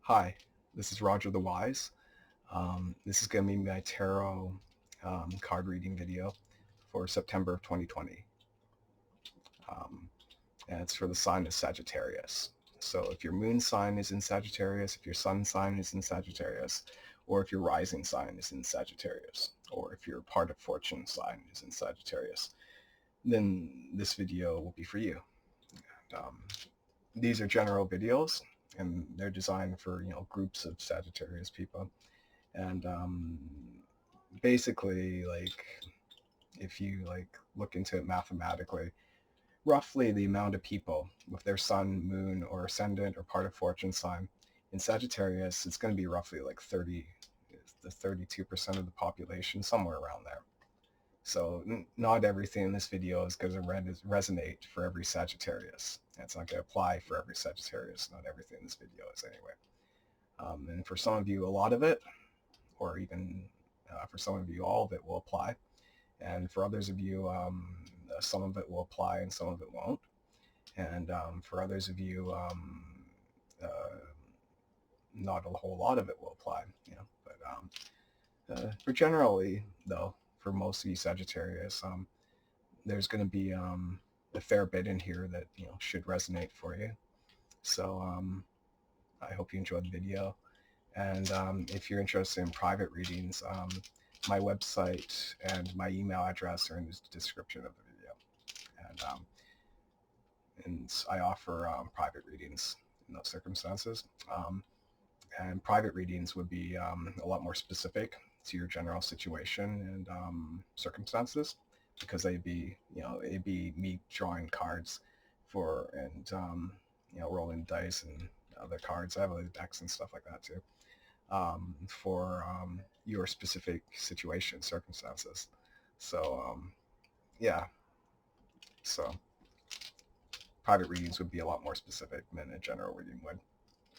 Hi, this is Roger the Wise. This is going to be my tarot card reading video for September of 2020. And it's for the sign of Sagittarius. So if your moon sign is in Sagittarius, if your sun sign is in Sagittarius, or if your rising sign is in Sagittarius, or if your part of fortune sign is in Sagittarius, then this video will be for you. These are general videos, and they're designed for groups of Sagittarius people. And basically, like, if you look into it mathematically, roughly the amount of people with their sun, moon, or ascendant or part of fortune sign in Sagittarius, it's going to be roughly like 32% of the population, somewhere around there. So not everything in this video is going to resonate for every Sagittarius. It's not going to apply for every Sagittarius. Not everything in this video is anyway. And for some of you, a lot of it, or even for some of you, all of it will apply. And for others of you, some of it will apply and some of it won't. And for others of you, not a whole lot of it will apply. But for generally, though, for most of you Sagittarius, there's going to be a fair bit in here that should resonate for you. So I hope you enjoyed the video. And if you're interested in private readings, my website and my email address are in the description of the video. And I offer private readings in those circumstances. And private readings would be a lot more specific to your general situation and circumstances, because it'd be me drawing cards and rolling dice and other cards. I have other decks and stuff like that too. For your specific situation, circumstances. So yeah, so private readings would be a lot more specific than a general reading would.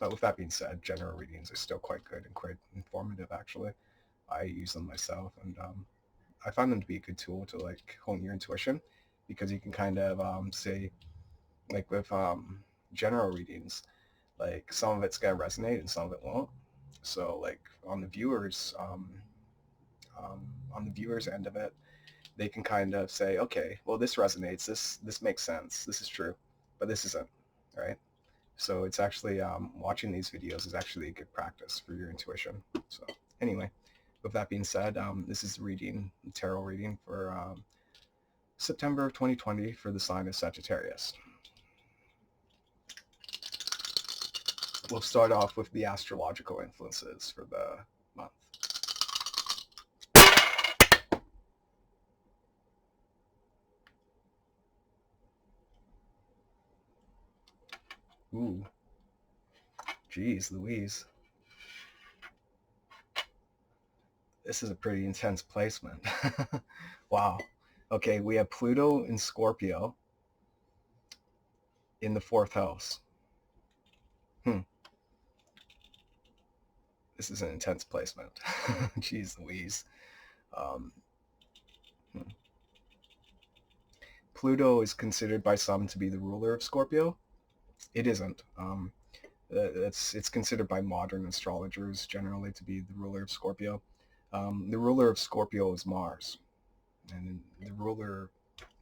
But with that being said, general readings are still quite good and quite informative, actually. I use them myself, and I find them to be a good tool to hone your intuition, because you can kind of say, like with general readings, like some of it's gonna resonate and some of it won't. So like on the viewers end of it, they can kind of say, okay, well, this resonates, this makes sense, this is true, but this isn't, right? So it's actually watching these videos is actually a good practice for your intuition. So anyway, with that being said, this is tarot reading for September of 2020 for the sign of Sagittarius. We'll start off with the astrological influences for the month. Ooh, geez Louise. This is a pretty intense placement. Wow. Okay, we have Pluto in Scorpio in the 4th house. This is an intense placement. Jeez Louise. Pluto is considered by some to be the ruler of Scorpio. It isn't. It's considered by modern astrologers generally to be the ruler of Scorpio. The ruler of Scorpio is Mars, and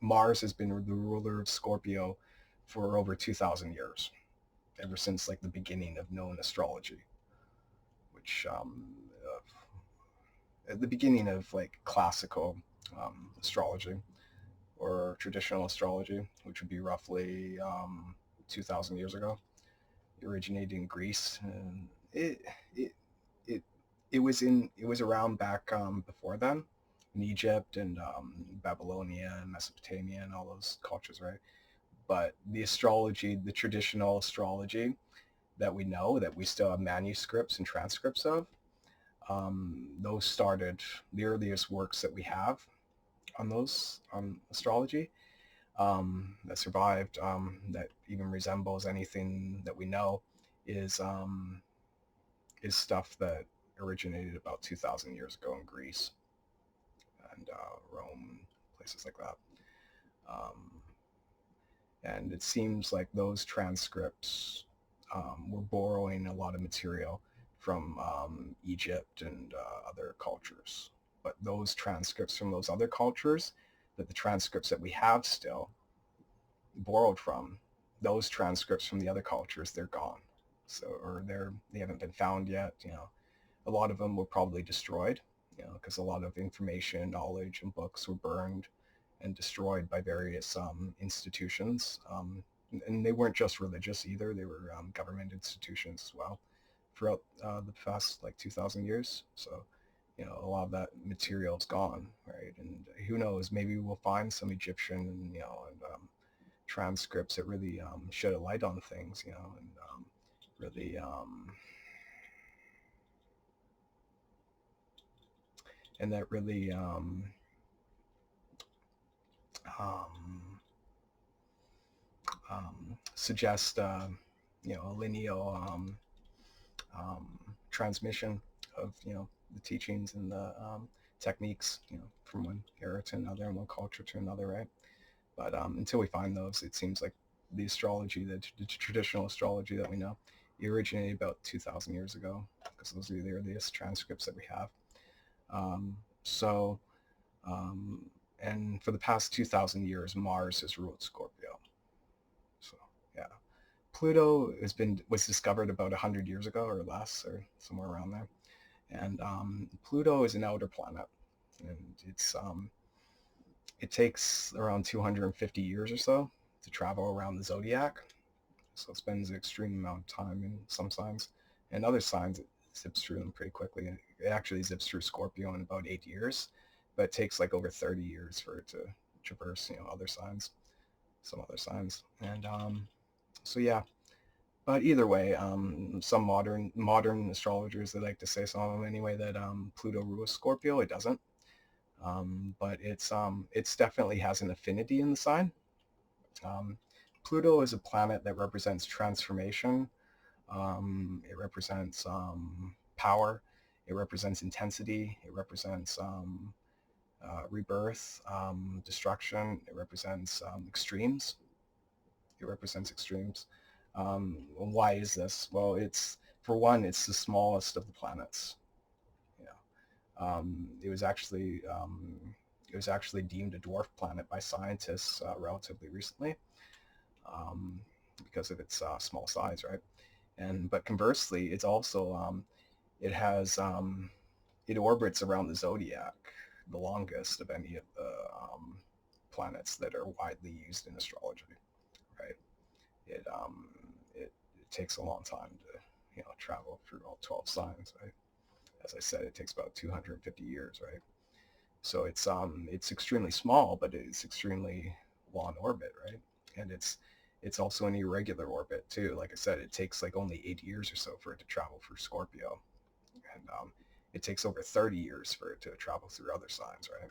Mars has been the ruler of Scorpio for over 2,000 years, ever since the beginning of known astrology, which at the beginning of classical astrology or traditional astrology, which would be roughly 2,000 years ago. It originated in Greece, and it was around back before then, in Egypt and Babylonia and Mesopotamia and all those cultures, right? But the traditional astrology that we know, that we still have manuscripts and transcripts of, those started, the earliest works that we have on astrology that survived, that even resembles anything that we know, is stuff that originated about 2,000 years ago in Greece and Rome, places like that. And it seems like those transcripts we're borrowing a lot of material from Egypt and other cultures. But those transcripts from those other cultures, that the transcripts that we have still borrowed from, those transcripts from the other cultures, they're gone. So, or they haven't been found yet. A lot of them were probably destroyed, because a lot of information, knowledge, and books were burned and destroyed by various institutions. And they weren't just religious either; they were government institutions as well throughout the past like 2,000 years. So, a lot of that material is gone, right? And who knows? Maybe we'll find some Egyptian, transcripts that really shed a light on things, and really and that really um, suggest a lineal transmission of the teachings and the techniques, from one era to another and one culture to another, right? But until we find those, it seems like the astrology, the traditional astrology that we know, it originated about 2,000 years ago, because those are the earliest transcripts that we have. So, and for the past 2,000 years, Mars has ruled Scorpio. So, yeah. Pluto was discovered about 100 years ago or less, or somewhere around there. And Pluto is an outer planet, and it takes around 250 years or so to travel around the zodiac. So it spends an extreme amount of time in some signs, and other signs it zips through them pretty quickly. It actually zips through Scorpio in about 8 years, but it takes like over 30 years for it to traverse, other signs, some other signs. And so yeah, but either way, some modern astrologers, they like to say, some of them anyway, that Pluto rules Scorpio. It doesn't, but it's definitely has an affinity in the sign. Pluto is a planet that represents transformation. It represents power. It represents intensity. It represents rebirth, destruction. It represents extremes. It represents extremes. Why is this? Well, for one, it's the smallest of the planets. It was actually deemed a dwarf planet by scientists relatively recently, because of its small size, right? But conversely, it's also it has it orbits around the zodiac the longest of any of the planets that are widely used in astrology, right? It it takes a long time to travel through all 12 signs, right? As I said, it takes about 250 years, right? So it's extremely small, but it's extremely long orbit, right? And it's also an irregular orbit too. Like I said, it takes like only 8 years or so for it to travel through Scorpio, and it takes over 30 years for it to travel through other signs, right?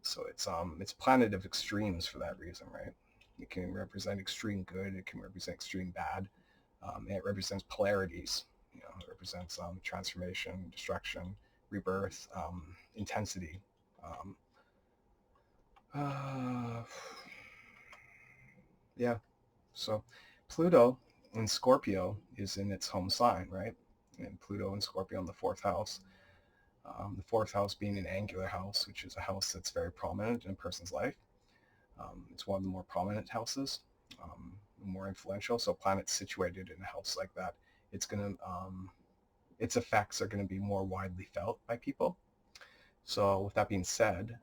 So it's planet of extremes for that reason, right? It can represent extreme good, it can represent extreme bad, and it represents polarities. It represents transformation, destruction, rebirth, intensity. Um, uh, yeah. So Pluto in Scorpio is in its home sign, right? And Pluto and Scorpio in the fourth house. The fourth house being an angular house, which is a house that's very prominent in a person's life. It's one of the more prominent houses, more influential. So planets situated in a house like that, its effects are going to be more widely felt by people. So with that being said,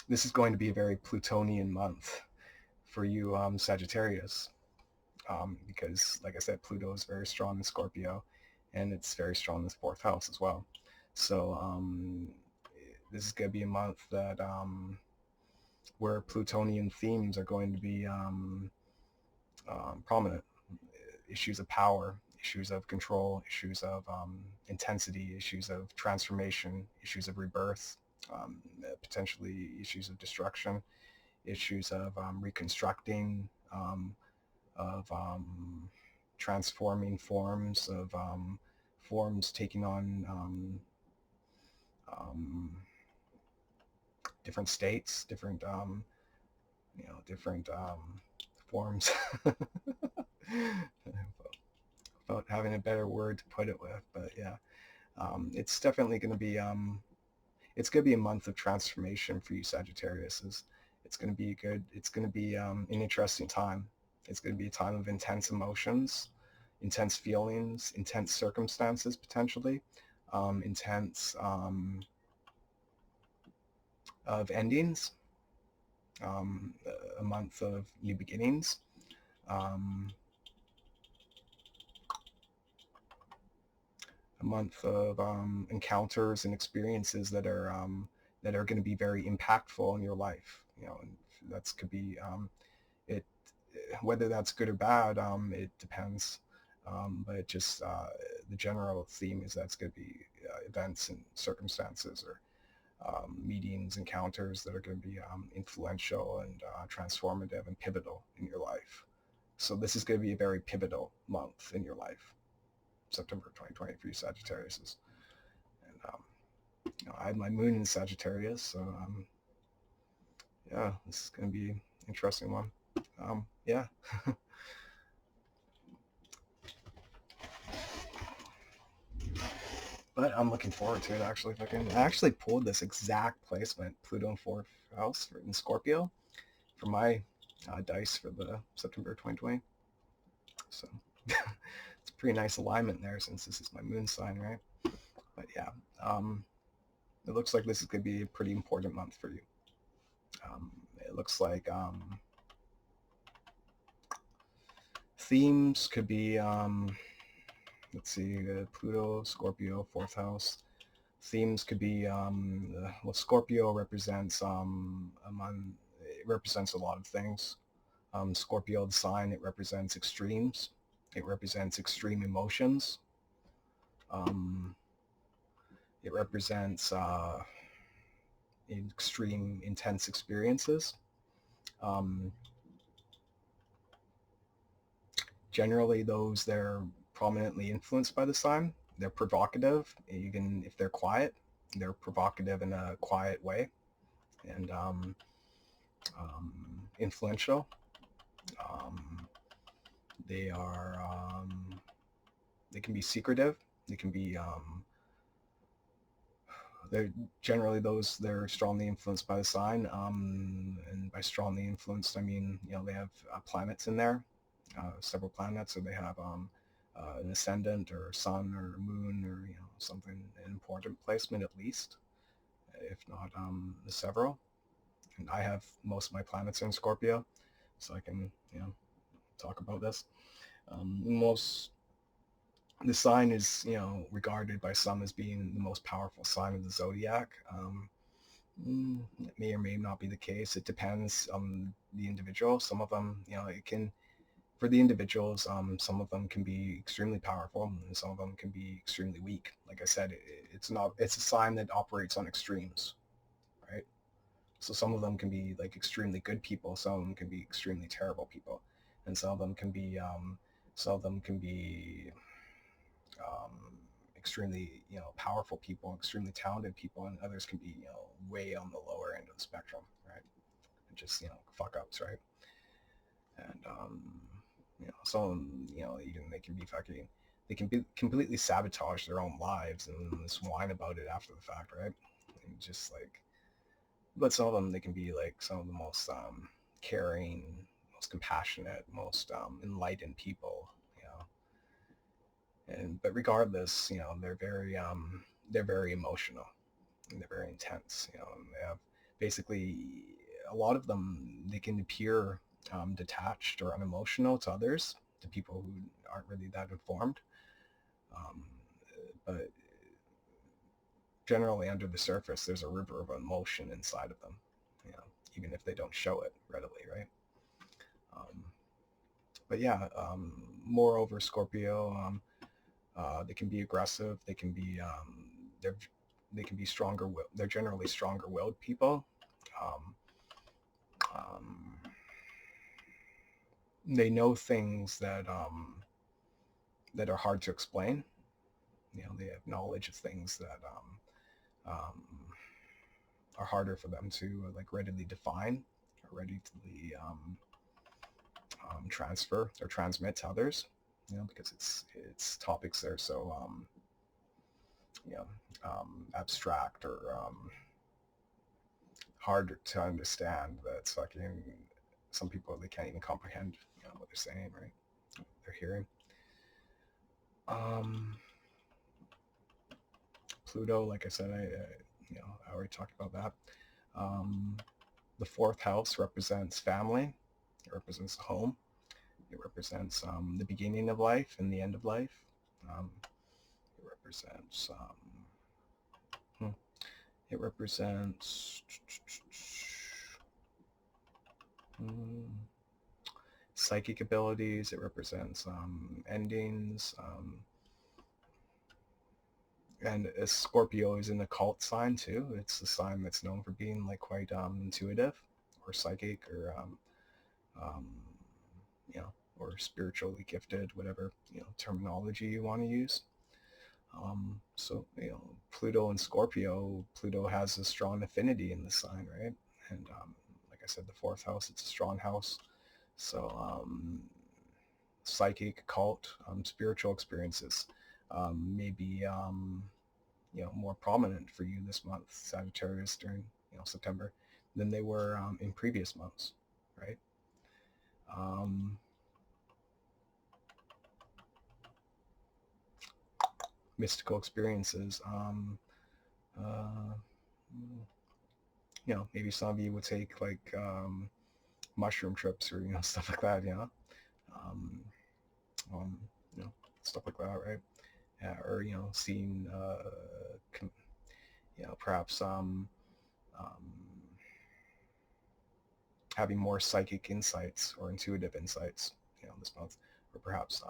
this is going to be a very Plutonian month for you Sagittarius, because, like I said, Pluto is very strong in Scorpio, and it's very strong in the fourth house as well. So this is going to be a month that where Plutonian themes are going to be prominent. Issues of power, issues of control, issues of intensity, issues of transformation, issues of rebirth, potentially issues of destruction, issues of reconstructing, of transforming forms, of forms taking on um, different states, different different forms. Without having a better word to put it with, but yeah, it's definitely going to be it's going to be a month of transformation for you Sagittarius. It's going to be good. It's going to be an interesting time. It's going to be a time of intense emotions, intense feelings, intense circumstances potentially, intense of endings, a month of new beginnings. A month of encounters and experiences that are going to be very impactful in your life. You know, and that's could be it. Whether that's good or bad, it depends. But it just the general theme is that's going to be events and circumstances or meetings, encounters that are going to be influential and transformative and pivotal in your life. So this is going to be a very pivotal month in your life. September 2020 for you Sagittarius. And you know, I had my moon in Sagittarius, so yeah, this is going to be an interesting one. Yeah. But I'm looking forward to it actually. I actually pulled this exact placement, Pluto in 4th house in Scorpio, for my dice for the September 2020. So it's a pretty nice alignment there since this is my moon sign, right? But yeah, it looks like this is going to be a pretty important month for you. It looks like themes could be, let's see, Pluto, Scorpio, 4th house. Themes could be, well, Scorpio represents it represents a lot of things. Scorpio, the sign, it represents extremes. It represents extreme emotions. It represents extreme, intense experiences. Generally, those that are prominently influenced by the sign, they're provocative. Even if they're quiet, they're provocative in a quiet way, and influential. They are they can be secretive. They can be they're generally those they're strongly influenced by the sign, and by strongly influenced I mean, you know, they have planets in there, several planets, or they have an ascendant or sun or moon or, you know, something, an important placement at least, if not several. And I have most of my planets in Scorpio, so I can, you know, talk about this. The sign is, you know, regarded by some as being the most powerful sign of the zodiac. It may or may not be the case. It depends on the individual. Some of them, you know, it can, for the individuals, some of them can be extremely powerful and some of them can be extremely weak. Like I said, it's a sign that operates on extremes, right? So some of them can be like extremely good people, some of them can be extremely terrible people, and some of them can be extremely, you know, powerful people, extremely talented people, and others can be, you know, way on the lower end of the spectrum, right? And just, you know, fuck ups, right? And you know, some, you know, even they can be completely sabotage their own lives and just whine about it after the fact, right? And just like, but some of them, they can be like some of the most caring, most compassionate, most enlightened people, you know. And but regardless, you know, they're very emotional and they're very intense, you know. And they have basically a lot of them, they can appear detached or unemotional to others, to people who aren't really that informed, but generally under the surface there's a river of emotion inside of them, you know, even if they don't show it readily, right? But yeah, moreover, Scorpio, they can be aggressive, they can be they can be stronger, they're generally stronger willed people. um, um, they know things that are hard to explain. You know, they have knowledge of things that um, are harder for them to like readily define or readily transfer or transmit to others, because it's topics that are so abstract or hard to understand that it's fucking, some people, they can't even comprehend what they're saying, right? What they're hearing. Pluto, like I said, I already talked about that. The fourth house represents family. It represents home. It represents the beginning of life and the end of life. It represents psychic abilities. It represents endings. And Scorpio is an occult sign too. It's a sign that's known for being like quite intuitive or psychic or or spiritually gifted, whatever terminology you want to use. So Pluto and Scorpio, Pluto has a strong affinity in the sign, right? And like I said, the fourth house, it's a strong house. So psychic, occult, spiritual experiences may be more prominent for you this month, Sagittarius, during September, than they were in previous months, right? Mystical experiences. Maybe some of you would take like mushroom trips or stuff like that, stuff like that, right? Or seeing perhaps having more psychic insights or intuitive insights this month, or perhaps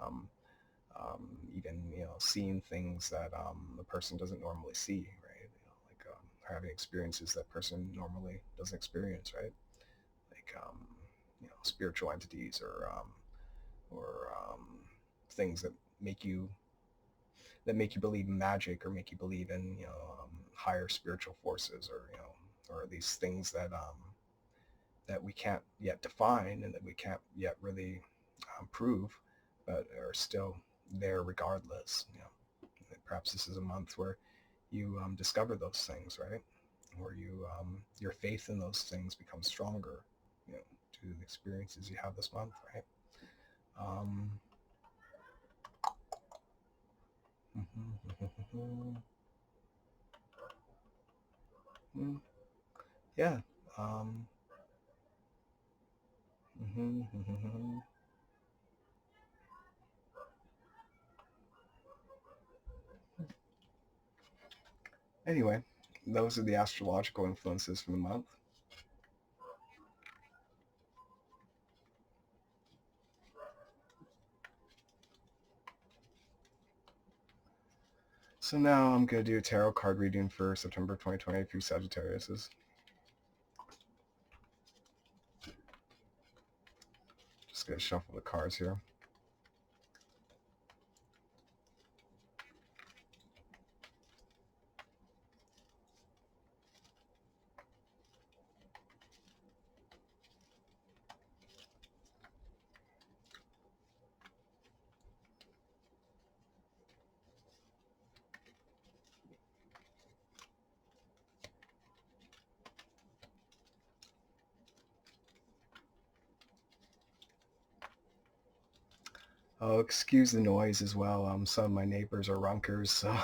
even seeing things that the person doesn't normally see, right? Like having experiences that person normally doesn't experience, right? Like spiritual entities or things that make you believe in magic, or make you believe in higher spiritual forces, or these things that that we can't yet define and that we can't yet really prove, but are still there regardless. Perhaps this is a month where you discover those things, right? Where you your faith in those things becomes stronger, due to the experiences you have this month, right? Yeah. Anyway, those are the astrological influences for the month. So now I'm going to do a tarot card reading for September 2020 for Sagittarius. Just going to shuffle the cards here. Oh, excuse the noise as well. Some of my neighbors are runkers, so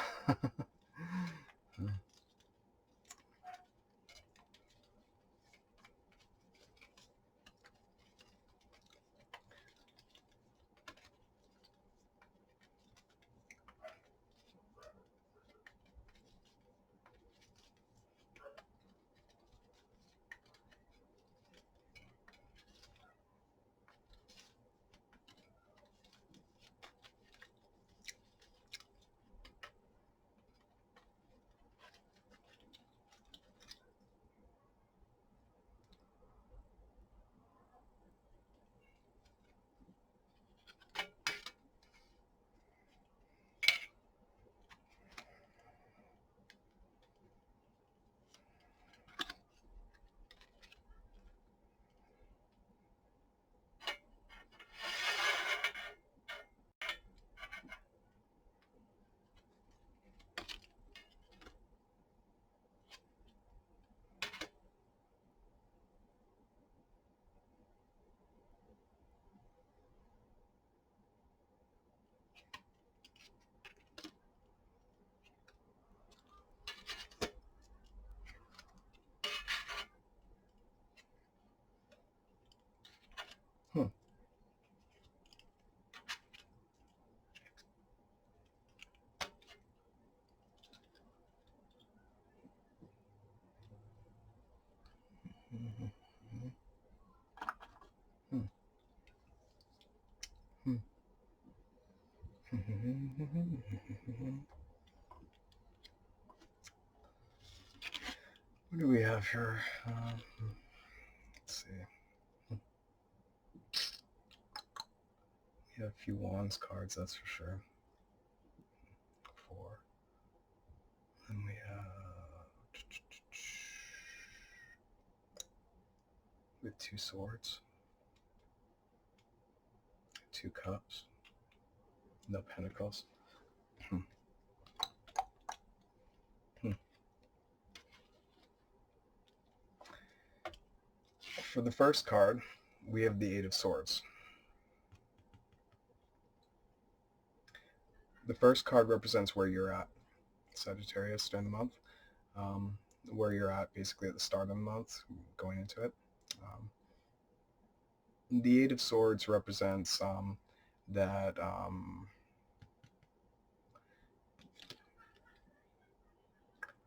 What do we have here? Let's see. We have a few Wands cards, that's for sure. 4. Then we have with 2 swords, 2 cups, no pentacles. For the first card, we have the 8 of Swords. The first card represents where you're at, Sagittarius, during the month. Where you're at basically at the start of the month, going into it. The 8 of Swords represents that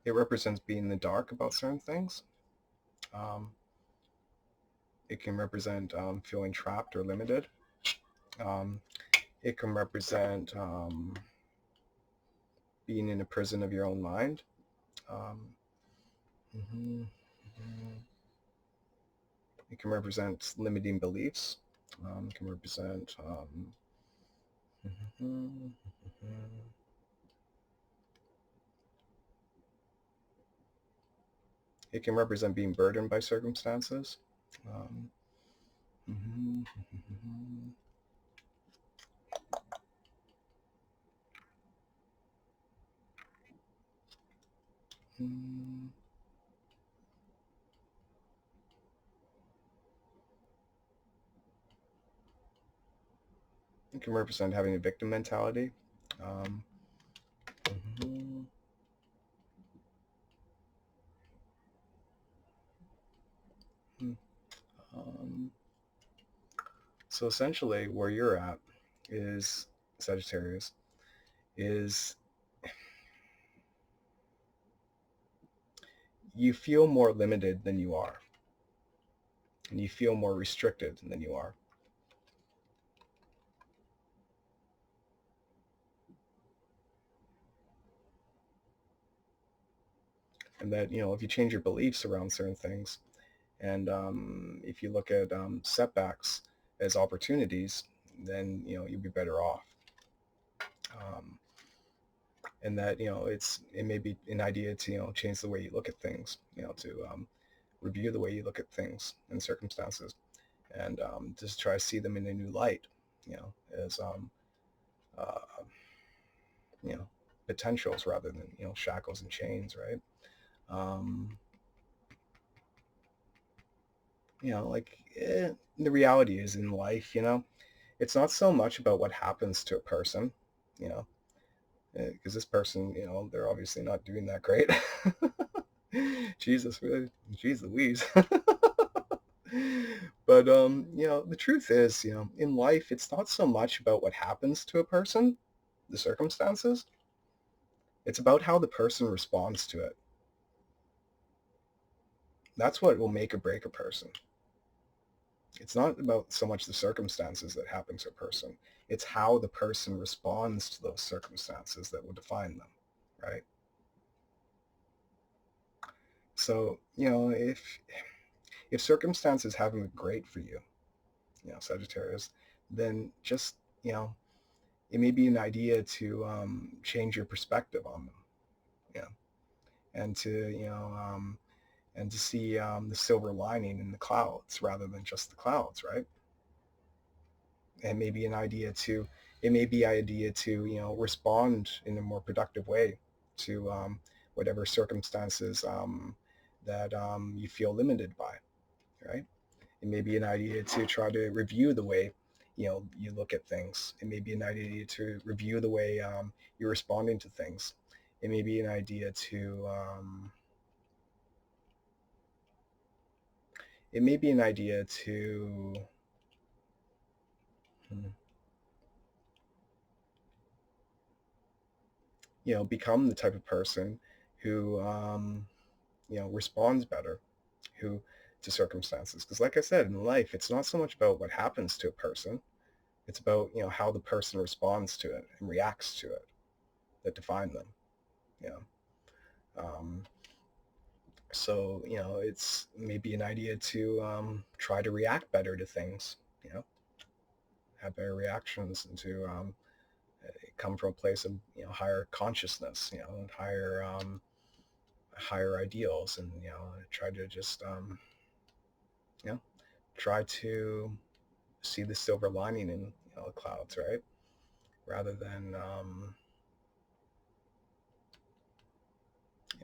it represents being in the dark about certain things. It can represent feeling trapped or limited. It can represent being in a prison of your own mind. It can represent limiting beliefs. It can represent it can represent being burdened by circumstances. It can represent having a victim mentality. So essentially where you're at is, Sagittarius, is you feel more limited than you are. And you feel more restricted than you are. And that, if you change your beliefs around certain things, and if you look at setbacks as opportunities, then, you'll be better off. And that, it may be an idea to, change the way you look at things, to review the way you look at things and circumstances, and just try to see them in a new light, as potentials rather than shackles and chains, right? The reality is in life, it's not so much about what happens to a person, because this person, they're obviously not doing that great. Jesus, really, geez Louise. But the truth is, in life, it's not so much about what happens to a person, the circumstances. It's about how the person responds to it. That's what will make or break a person. It's not about so much the circumstances that happen to a person. It's how the person responds to those circumstances that will define them, right? So, if circumstances haven't been great for you, Sagittarius, then just, it may be an idea to change your perspective on them, and to see the silver lining in the clouds rather than just the clouds, right? And maybe an idea to, respond in a more productive way to whatever circumstances that you feel limited by, right? It may be an idea to try to review the way you look at things. It may be an idea to review the way you're responding to things. It may be an idea to become the type of person who responds better to circumstances. Because like I said, in life, it's not so much about what happens to a person, It's about, how the person responds to it and reacts to it that define them. You know. Um, so, it's maybe an idea to try to react better to things, have better reactions, and to come from a place of, higher consciousness, and higher ideals, and, try to just, you know, try to see the silver lining in, the clouds, right? Rather than,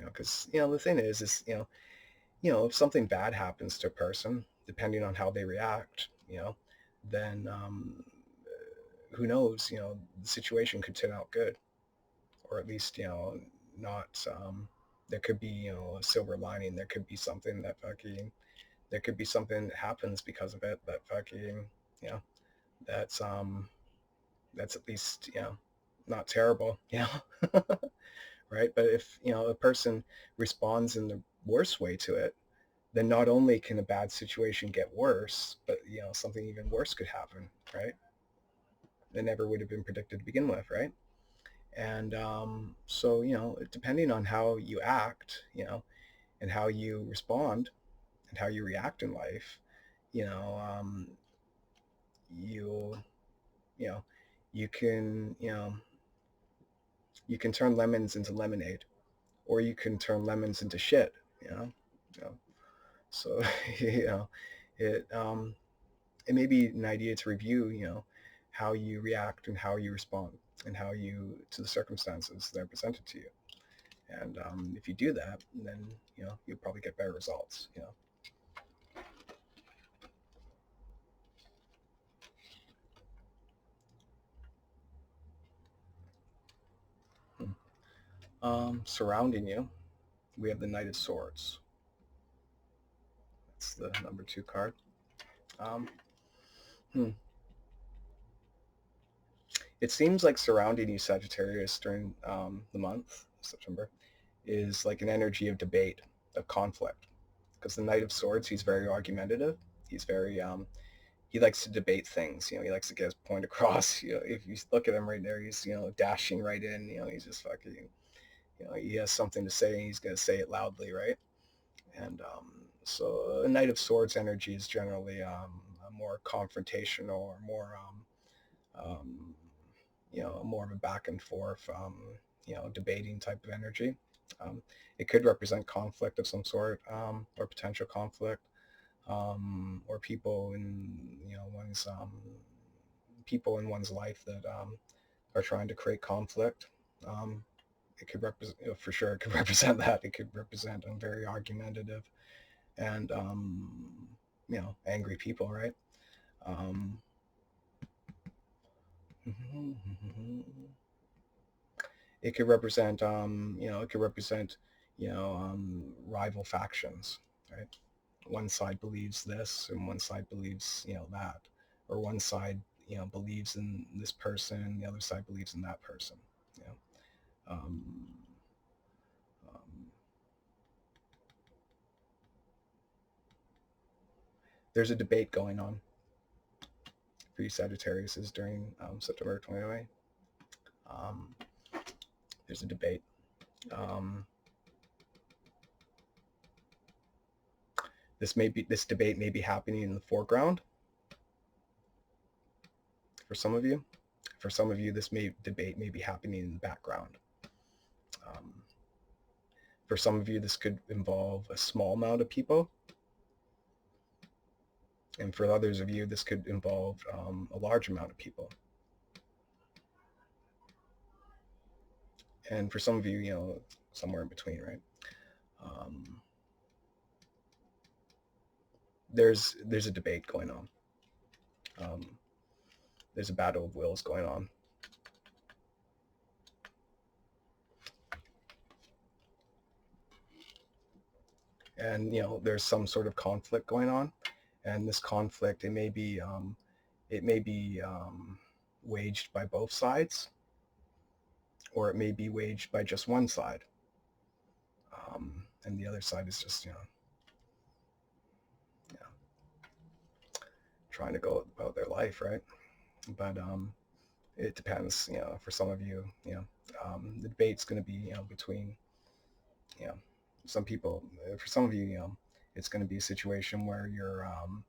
because, the thing is, if something bad happens to a person, depending on how they react, then who knows, the situation could turn out good, or at least, not, there could be, a silver lining. There could be something that fucking, there could be something that happens because of it that fucking, you know, that's, that's at least, not terrible, right? But if, a person responds in the worst way to it, then not only can a bad situation get worse, but, something even worse could happen, right? That never would have been predicted to begin with, right? And so, depending on how you act, and how you respond and how you react in life, you know, um, you, you know, you can, you can turn lemons into lemonade, or you can turn lemons into shit, you know. You know? So, it it may be an idea to review, how you react and how you respond and how you to the circumstances that are presented to you. And if you do that, then you'll probably get better results. Surrounding you, we have the Knight of Swords. That's the number 2 card. Um, hmm. It seems like surrounding you, Sagittarius, during the month of September is like an energy of debate, of conflict. Because the Knight of Swords, he's very argumentative. He's very, he likes to debate things. He likes to get his point across. If you look at him right there, he's, dashing right in. He's just fucking, he has something to say and he's going to say it loudly, right? And so a Knight of Swords energy is generally a more confrontational, or more, um, more of a back and forth, debating type of energy. It could represent conflict of some sort, or potential conflict, or people in, one's, people in one's life that are trying to create conflict. It could represent, for sure, it could represent that. It could represent very argumentative and, angry people, right? It could represent, rival factions, right? One side believes this and one side believes, that, or one side, believes in this person and the other side believes in that person, you know. Um, um, there's a debate going on for you Sagittarius is during September 2020. There's a debate. This debate may be happening in the foreground for some of you. For some of you, debate may be happening in the background. Um, for some of you, this could involve a small amount of people. And for others of you, this could involve a large amount of people. And for some of you, somewhere in between, right? There's a debate going on. There's a battle of wills going on. And, there's some sort of conflict going on. And this conflict, it may be waged by both sides, or it may be waged by just one side. And the other side is just, trying to go about their life, right? But it depends, for some of you, the debate's going to be, between, you know, some people, for some of you, it's going to be a situation where you're, um,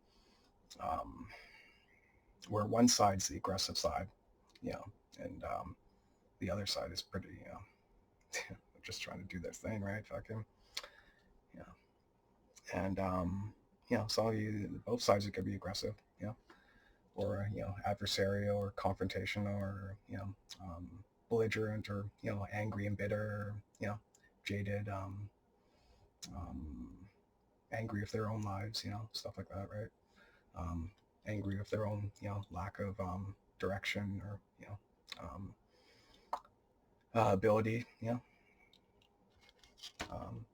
where one side's the aggressive side, and the other side is pretty, just trying to do their thing, right? Fucking, yeah. And, some of you, both sides are going to be aggressive, or, adversarial or confrontational or, belligerent or, angry and bitter, or, jaded, um, angry with their own lives, stuff like that, right? Angry with their own, lack of direction or, um, ability, um,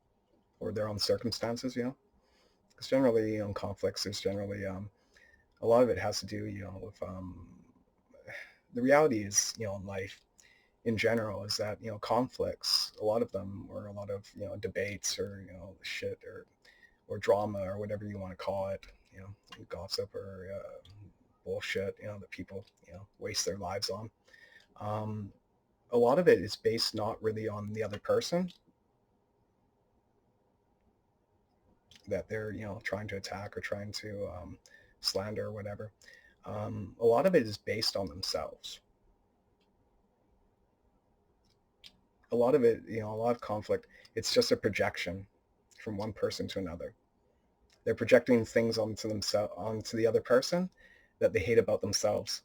or their own circumstances, Because generally, conflicts is generally, a lot of it has to do, with, the reality is, in life in general is that, conflicts, a lot of them, or a lot of, debates or, shit or drama or whatever you want to call it, gossip or bullshit, that people, waste their lives on. A lot of it is based not really on the other person that they're, trying to attack or trying to slander or whatever. A lot of it is based on themselves. A lot of it, a lot of conflict, it's just a projection from one person to another. They're projecting things onto themselves, onto the other person that they hate about themselves.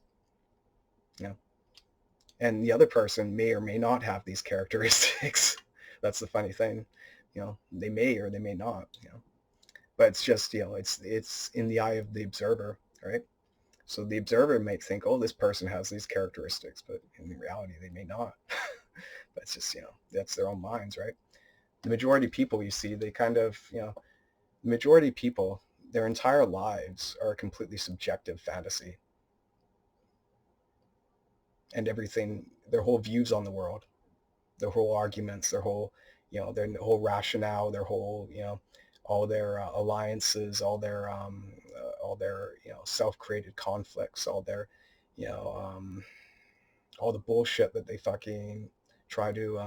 And the other person may or may not have these characteristics. That's the funny thing. They may or they may not. But it's just, it's in the eye of the observer, right? So the observer might think, oh, this person has these characteristics, but in reality, they may not. But it's just, that's their own minds, right? The majority of people you see, they kind of, the majority of people, their entire lives are a completely subjective fantasy. And everything, their whole views on the world, their whole arguments, their whole, their whole rationale, their whole, all their alliances, all their, self-created conflicts, all their, all the bullshit that they fucking try to,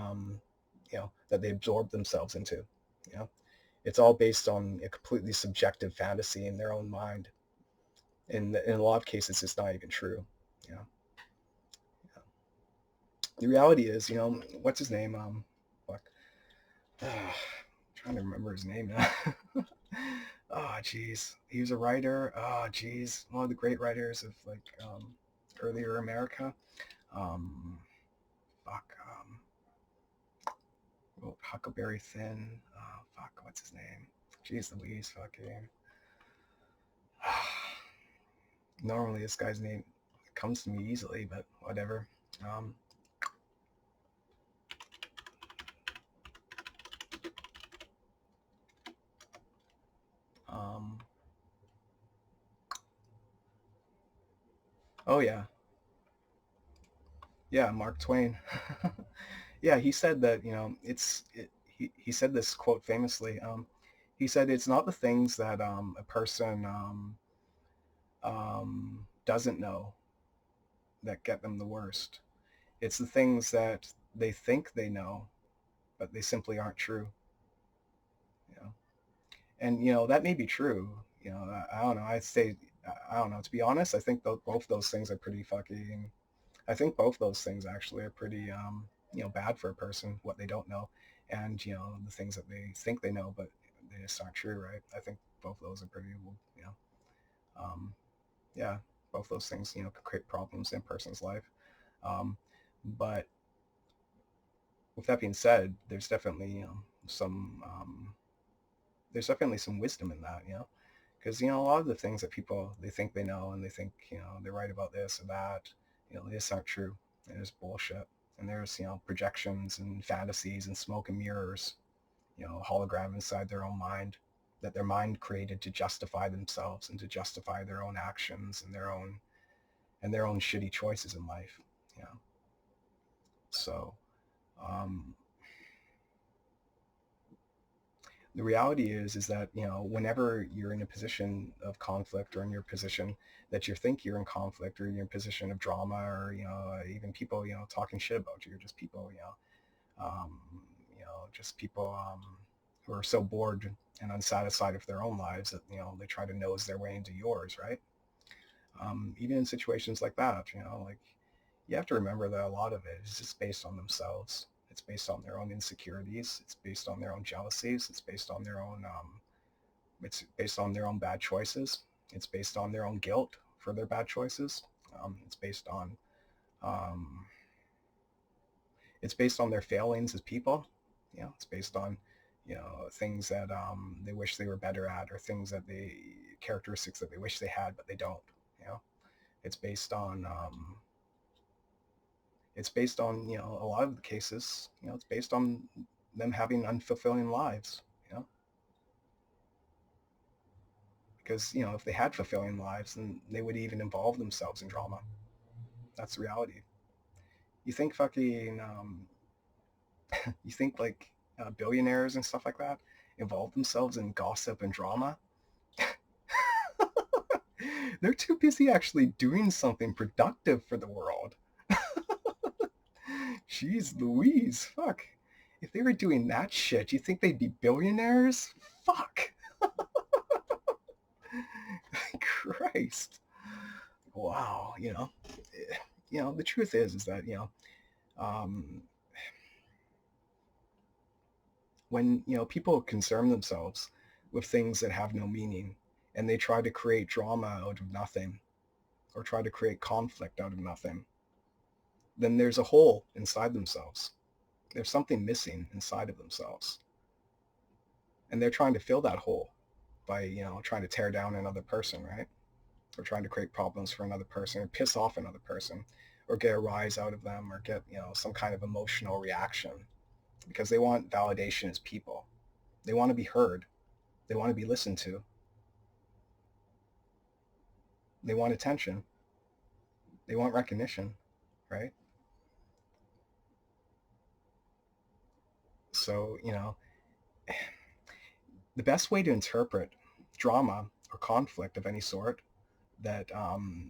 that they absorb themselves into, it's all based on a completely subjective fantasy in their own mind. In a lot of cases, it's not even true. You know, the reality is, what's his name? Fuck. Trying to remember his name now. Oh, jeez. He was a writer. Oh, jeez. One of the great writers of like earlier America. Fuck. Huckleberry Finn. Oh, fuck. What's his name? Jeez Louise. Fucking. Normally, this guy's name comes to me easily, but whatever. Oh yeah, yeah, Mark Twain. Yeah, he said that, he said this quote famously. He said, it's not the things that a person doesn't know that get them the worst. It's the things that they think they know, but they simply aren't true. You know? And, that may be true. I don't know. I'd say, I don't know. To be honest, I think both those things are pretty fucking, I think both those things actually are pretty, bad for a person, what they don't know. And, the things that they think they know, but they just aren't true, right? I think both those are pretty, yeah, both those things, could create problems in a person's life. But with that being said, there's definitely, there's definitely some wisdom in that, because, a lot of the things that people, they think they know and they think, they're right about this or that, they just aren't true. And it's bullshit. And there's, projections and fantasies and smoke and mirrors, hologram inside their own mind that their mind created to justify themselves and to justify their own actions and their own shitty choices in life. So, The reality is that, whenever you're in a position of conflict, or in your position that you think you're in conflict, or you're in a position of drama, or, even people, talking shit about you, or just people, um, just people who are so bored and unsatisfied with their own lives that, they try to nose their way into yours, right? Even in situations like that, like, you have to remember that a lot of it is just based on themselves. It's based on their own insecurities. It's based on their own jealousies. It's based on their own bad choices. It's based on their own guilt for their bad choices. It's based on um, it's based on their failings as people. It's based on things that they wish they were better at, or things that they characteristics that they wish they had but they don't. You know, it's based on a lot of the cases. It's based on them having unfulfilling lives. Because if they had fulfilling lives, then they would even involve themselves in drama. That's the reality. You think fucking you think like billionaires and stuff like that involve themselves in gossip and drama? They're too busy actually doing something productive for the world. Jeez Louise, fuck. If they were doing that shit, you think they'd be billionaires? Fuck. Christ. Wow. The truth is that, um, when, people concern themselves with things that have no meaning, and they try to create drama out of nothing, or try to create conflict out of nothing, then there's a hole inside themselves. There's something missing inside of themselves. And they're trying to fill that hole by, trying to tear down another person, right? Or trying to create problems for another person, or piss off another person, or get a rise out of them, or get, some kind of emotional reaction, because they want validation as people. They want to be heard. They want to be listened to. They want attention. They want recognition, right? So, the best way to interpret drama or conflict of any sort, that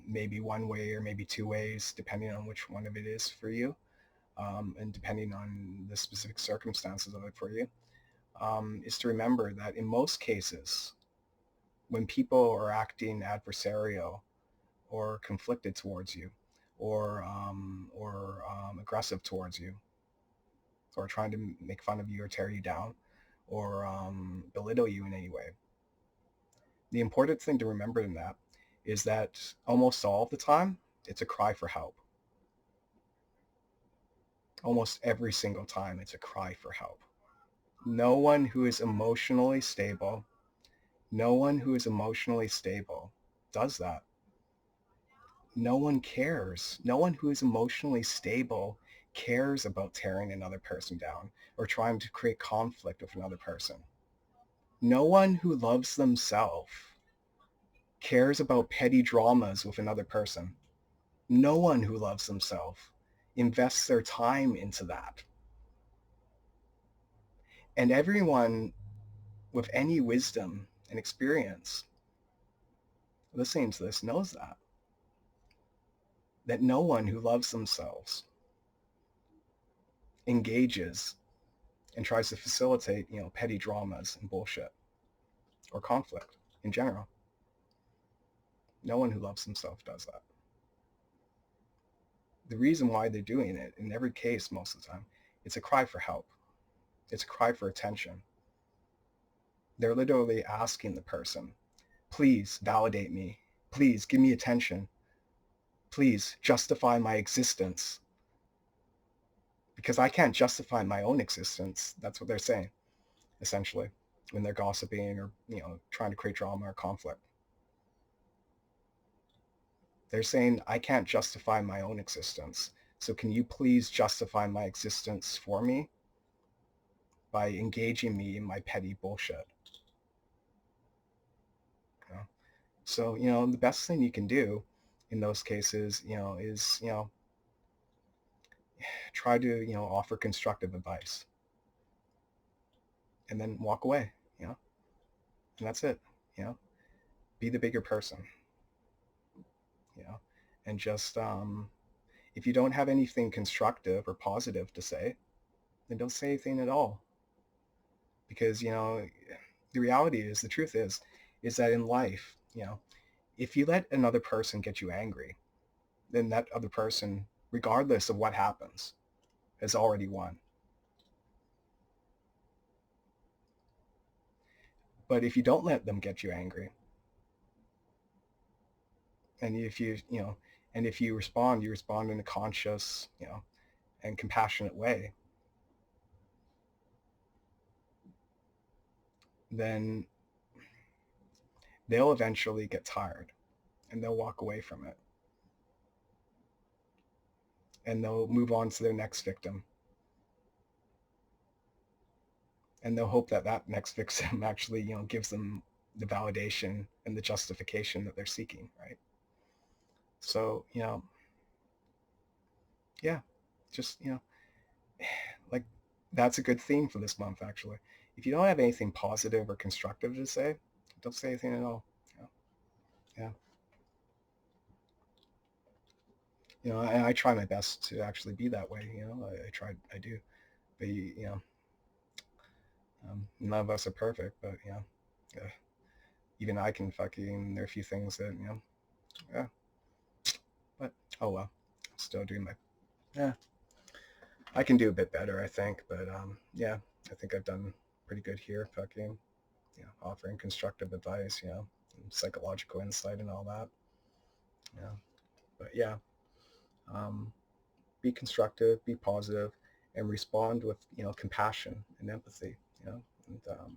may be one way or maybe two ways, depending on which one of it is for you, and depending on the specific circumstances of it for you, is to remember that in most cases, when people are acting adversarial or conflicted towards you, or aggressive towards you, or trying to make fun of you or tear you down, or belittle you in any way, the important thing to remember in that is that almost all of the time, it's a cry for help. Almost every single time, it's a cry for help. No one who is emotionally stable, does that. No one cares. No one who is emotionally stable cares about tearing another person down or trying to create conflict with another person. No one who loves themselves cares about petty dramas with another person. No one who loves themselves invests their time into that. And everyone with any wisdom and experience listening to this knows that no one who loves themselves engages and tries to facilitate, petty dramas and bullshit or conflict in general. No one who loves themselves does that. The reason why they're doing it, in every case, most of the time, it's a cry for help. It's a cry for attention. They're literally asking the person, please validate me. Please give me attention. Please justify my existence. Because I can't justify my own existence. That's what they're saying, essentially, when they're gossiping or, trying to create drama or conflict. They're saying, I can't justify my own existence. So can you please justify my existence for me by engaging me in my petty bullshit? You know? So, the best thing you can do in those cases, is, try to, offer constructive advice and then walk away. you know, and that's it, you know, be the bigger person, you know, and just, if you don't have anything constructive or positive to say, then don't say anything at all. Because, you know, the reality is, the truth is that in life, you know, if you let another person get you angry, then that other person, regardless of what happens, has already won. But if you don't let them get you angry, and if you know, and if you respond in a conscious, you know, and compassionate way, then they'll eventually get tired and they'll walk away from it and they'll move on to their next victim, and they'll hope that that next victim actually, you know, gives them the validation and the justification that they're seeking, right? So, you know, yeah, just, you know, like, that's a good theme for this month, actually. If you don't have anything positive or constructive to say, don't say anything at all. Yeah, yeah. You know, I try my best to actually be that way. You know, I do, but you know, none of us are perfect. But you know, even I can fucking. There are a few things that, you know, yeah. But oh well, still doing my, yeah. I can do a bit better, I think. But yeah, I think I've done pretty good here. Fucking, you know, offering constructive advice. You know, and psychological insight and all that. Yeah, but yeah, um, be constructive, be positive, and respond with, you know, compassion and empathy. You know, and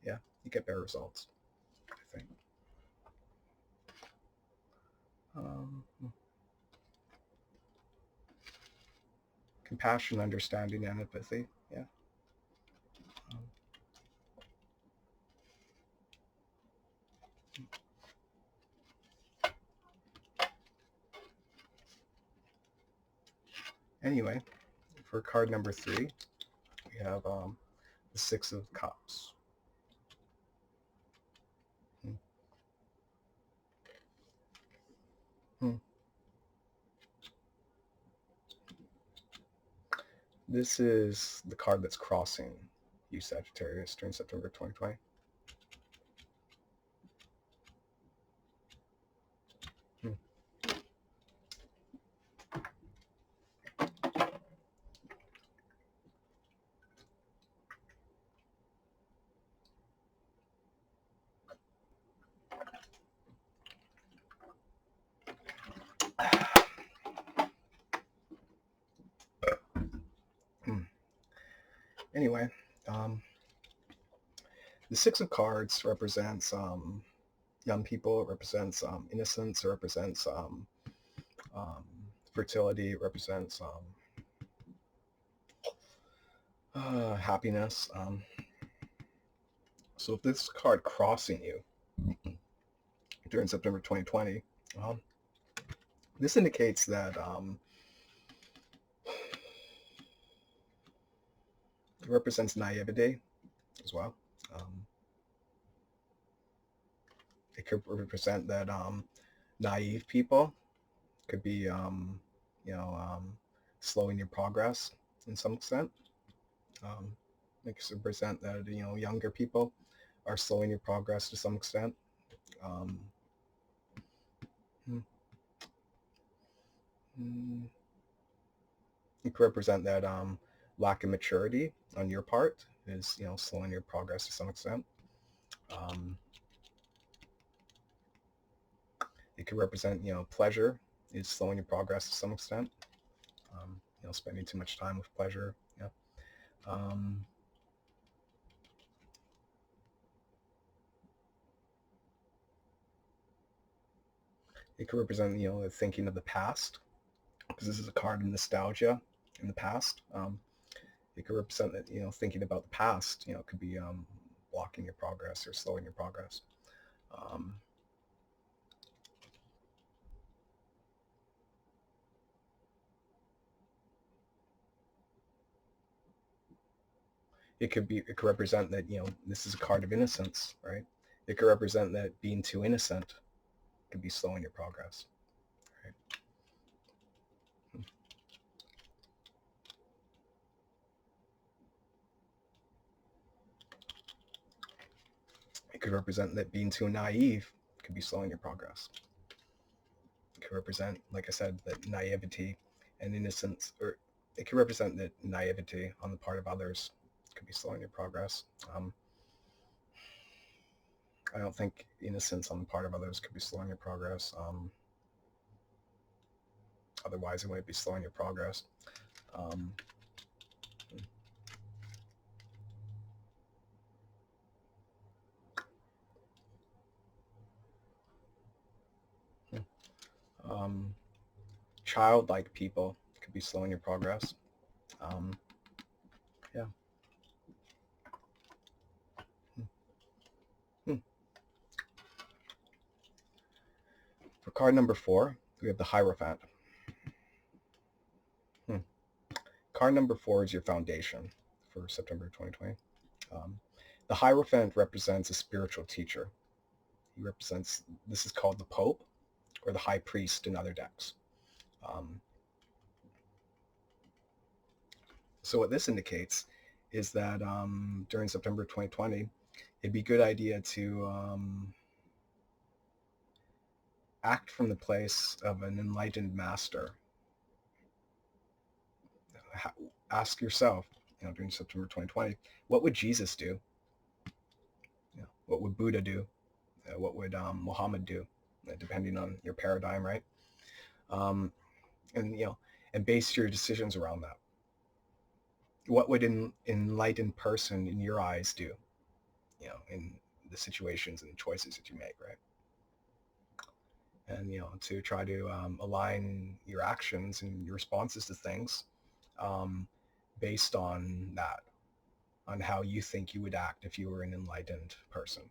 yeah, you get better results, I think. Um, Compassion, understanding, and empathy. Yeah. Um, anyway, for card number 3, we have the Six of Cups. Hmm. Hmm. This is the card that's crossing you, Sagittarius, during September 2020. Hmm. Hmm. Anyway, um, the Six of Cards represents young people. It represents innocence. It represents um, fertility. It represents happiness. So if this card crossing you during September 2020, um, this indicates that it represents naivety as well. Um, it could represent that naive people could be, you know, slowing your progress in some extent. It could represent that, you know, younger people are slowing your progress to some extent. Um, hmm, hmm. It could represent that lack of maturity on your part is, you know, slowing your progress to some extent. Um, it could represent, you know, pleasure is slowing your progress to some extent. You know, spending too much time with pleasure. Yeah. Um, it could represent, you know, the thinking of the past, because this is a card of nostalgia in the past. It could represent that, you know, thinking about the past, you know, could be blocking your progress or slowing your progress. Um, It could represent that, this is a card of innocence, right? It could represent that being too innocent could be slowing your progress, right? It could represent that being too naive could be slowing your progress. It could represent, like I said, that naivety and innocence, or it could represent that naivety on the part of others could be slowing your progress. I don't think innocence on the part of others could be slowing your progress. Otherwise, it might be slowing your progress. Childlike people could be slowing your progress. Yeah. For card number 4, we have the Hierophant. Card number 4 is your foundation for September 2020. The Hierophant represents a spiritual teacher. He represents, this is called the Pope or the High Priest in other decks. So what this indicates is that during September 2020, it'd be a good idea to act from the place of an enlightened master. Ask yourself, during September 2020, what would Jesus do? What would Buddha do? What would Muhammad do? Depending on your paradigm, right? And base your decisions around that. What would an enlightened person in your eyes do? In the situations and the choices that you make, right? And to try to align your actions and your responses to things based on that, on how you think you would act if you were an enlightened person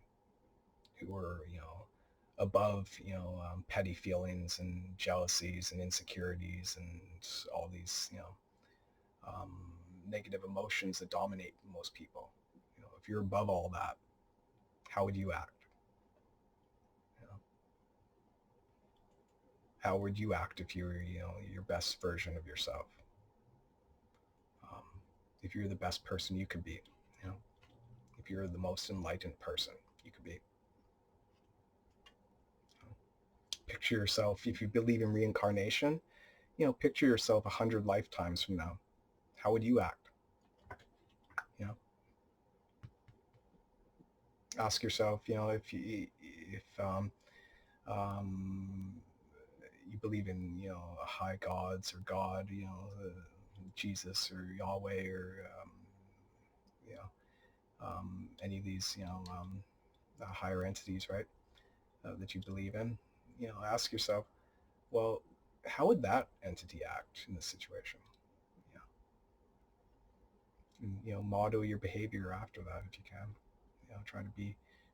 who were above petty feelings and jealousies and insecurities and all these negative emotions that dominate most people. If you're above all that, how would you act? How would you act if you were your best version of yourself? If you're the best person you could be, if you're the most enlightened person you could be. Picture yourself, if you believe in reincarnation, picture yourself 100 lifetimes from now. How would you act? Ask yourself, if you believe in high gods or God, Jesus or Yahweh or any of these higher entities, right, that you believe in. Ask yourself, well, how would that entity act in this situation? And, model your behavior after that if you can.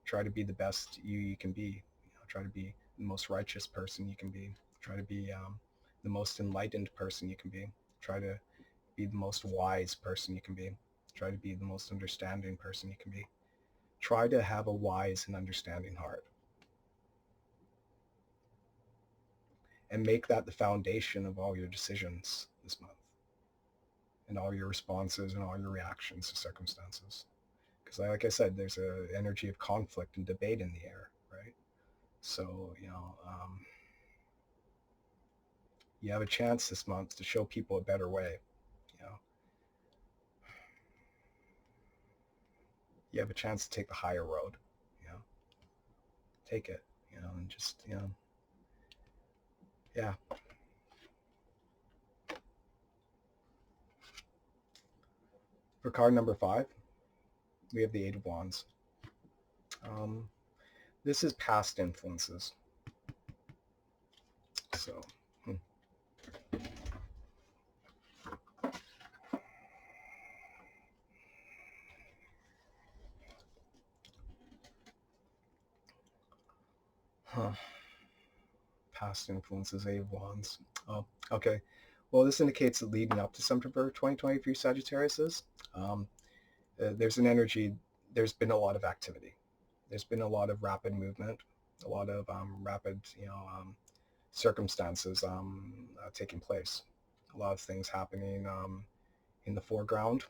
Try to be the best you can be. Try to be the most righteous person you can be. Try to be the most enlightened person you can be. Try to be the most wise person you can be. Try to be the most understanding person you can be. Try to have a wise and understanding heart. And make that the foundation of all your decisions this month. And all your responses and all your reactions to circumstances. Because like I said, there's an energy of conflict and debate in the air, right? So, you have a chance this month to show people a better way. You have a chance to take the higher road. Take it, and just, yeah. For card number 5, we have the Eight of Wands. This is past influences. So, past influences, Eight of Wands. Oh, okay. Well, this indicates that leading up to September 2020 for you Sagittarius is, there's an energy, there's been a lot of activity. There's been a lot of rapid movement, a lot of rapid, circumstances taking place. A lot of things happening in the foreground,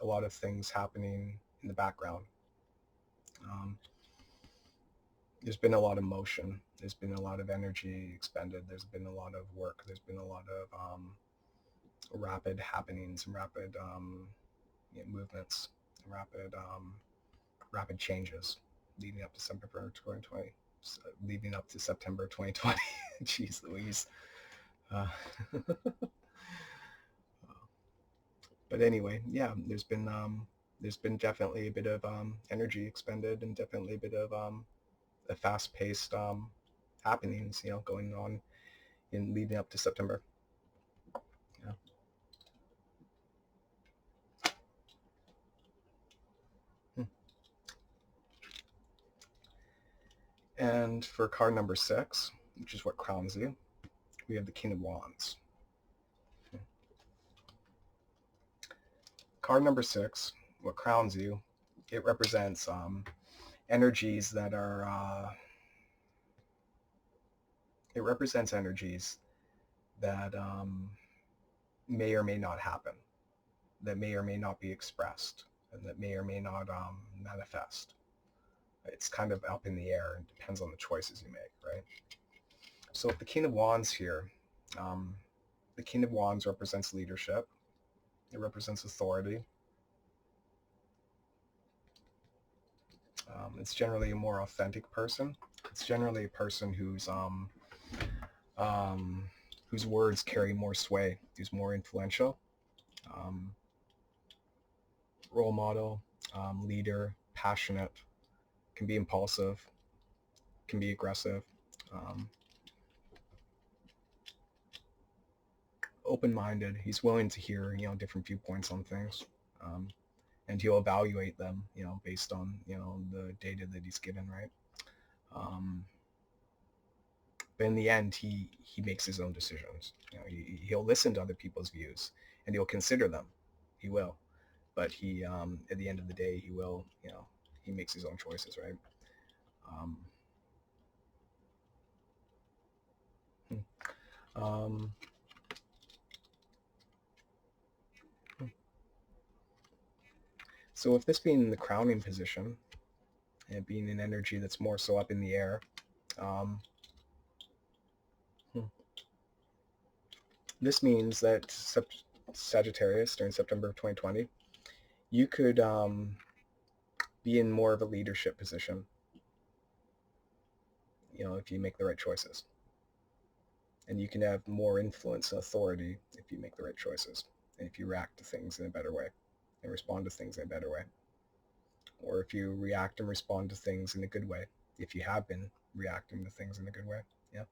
a lot of things happening in the background. There's been a lot of motion. There's been a lot of energy expended. There's been a lot of work. There's been a lot of rapid happenings and rapid movements, rapid changes leading up to September 2020. Leading up to September 2020. Jeez Louise. But anyway, yeah, there's been definitely a bit of energy expended and definitely a bit of a fast-paced happenings, going on in leading up to September. Yeah. And for card number 6, which is what crowns you, we have the King of Wands. Card number 6, what crowns you, it represents energies that are, it represents energies that may or may not happen, that may or may not be expressed, and that may or may not manifest. It's kind of up in the air and depends on the choices you make, right? So with the King of Wands here, the King of Wands represents leadership. It represents authority. It's generally a more authentic person. It's generally a person whose words carry more sway, who's more influential. Role model, leader, passionate, can be impulsive, can be aggressive, open-minded. He's willing to hear, different viewpoints on things, and he'll evaluate them, based on, the data that he's given, right? But in the end, he makes his own decisions. He'll listen to other people's views and he'll consider them. He will, but he, at the end of the day, he will, he makes his own choices, right? So with this being the crowning position and being an energy that's more so up in the air, this means that Sagittarius during September of 2020, you could be in more of a leadership position, if you make the right choices. And you can have more influence and authority if you make the right choices, and if you react to things in a better way and respond to things in a better way. Or if you react and respond to things in a good way, if you have been reacting to things in a good way. Yeah.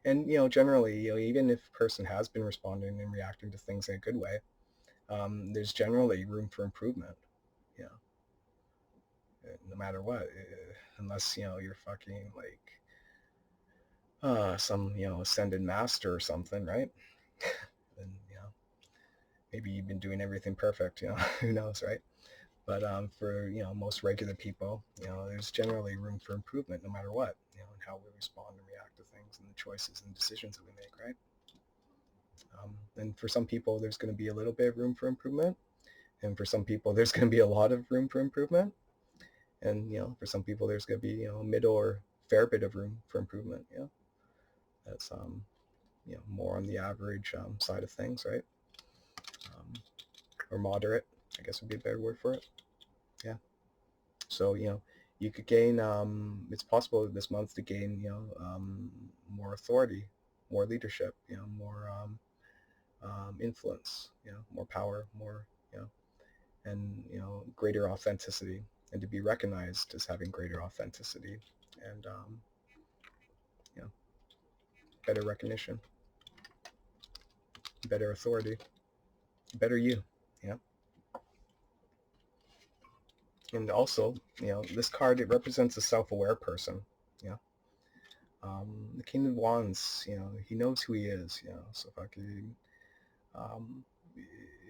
And, generally, even if a person has been responding and reacting to things in a good way, there's generally room for improvement. No matter what, unless, you're fucking like some, ascended master or something, right? Then, maybe you've been doing everything perfect, who knows, right? But for, most regular people, there's generally room for improvement no matter what, in how we respond and react to things and the choices and decisions that we make, right? And for some people, there's going to be a little bit of room for improvement. And for some people, there's going to be a lot of room for improvement. And, for some people, there's going to be, a middle or fair bit of room for improvement. That's, more on the average side of things, right? Or moderate, I guess would be a better word for it. Yeah. So, you could gain, it's possible this month to gain, more authority, more leadership, more influence, more power, more, and, greater authenticity, and to be recognized as having greater authenticity and, better recognition, better authority, better you, And also, this card, it represents a self-aware person, the King of Wands, he knows who he is, so fucking,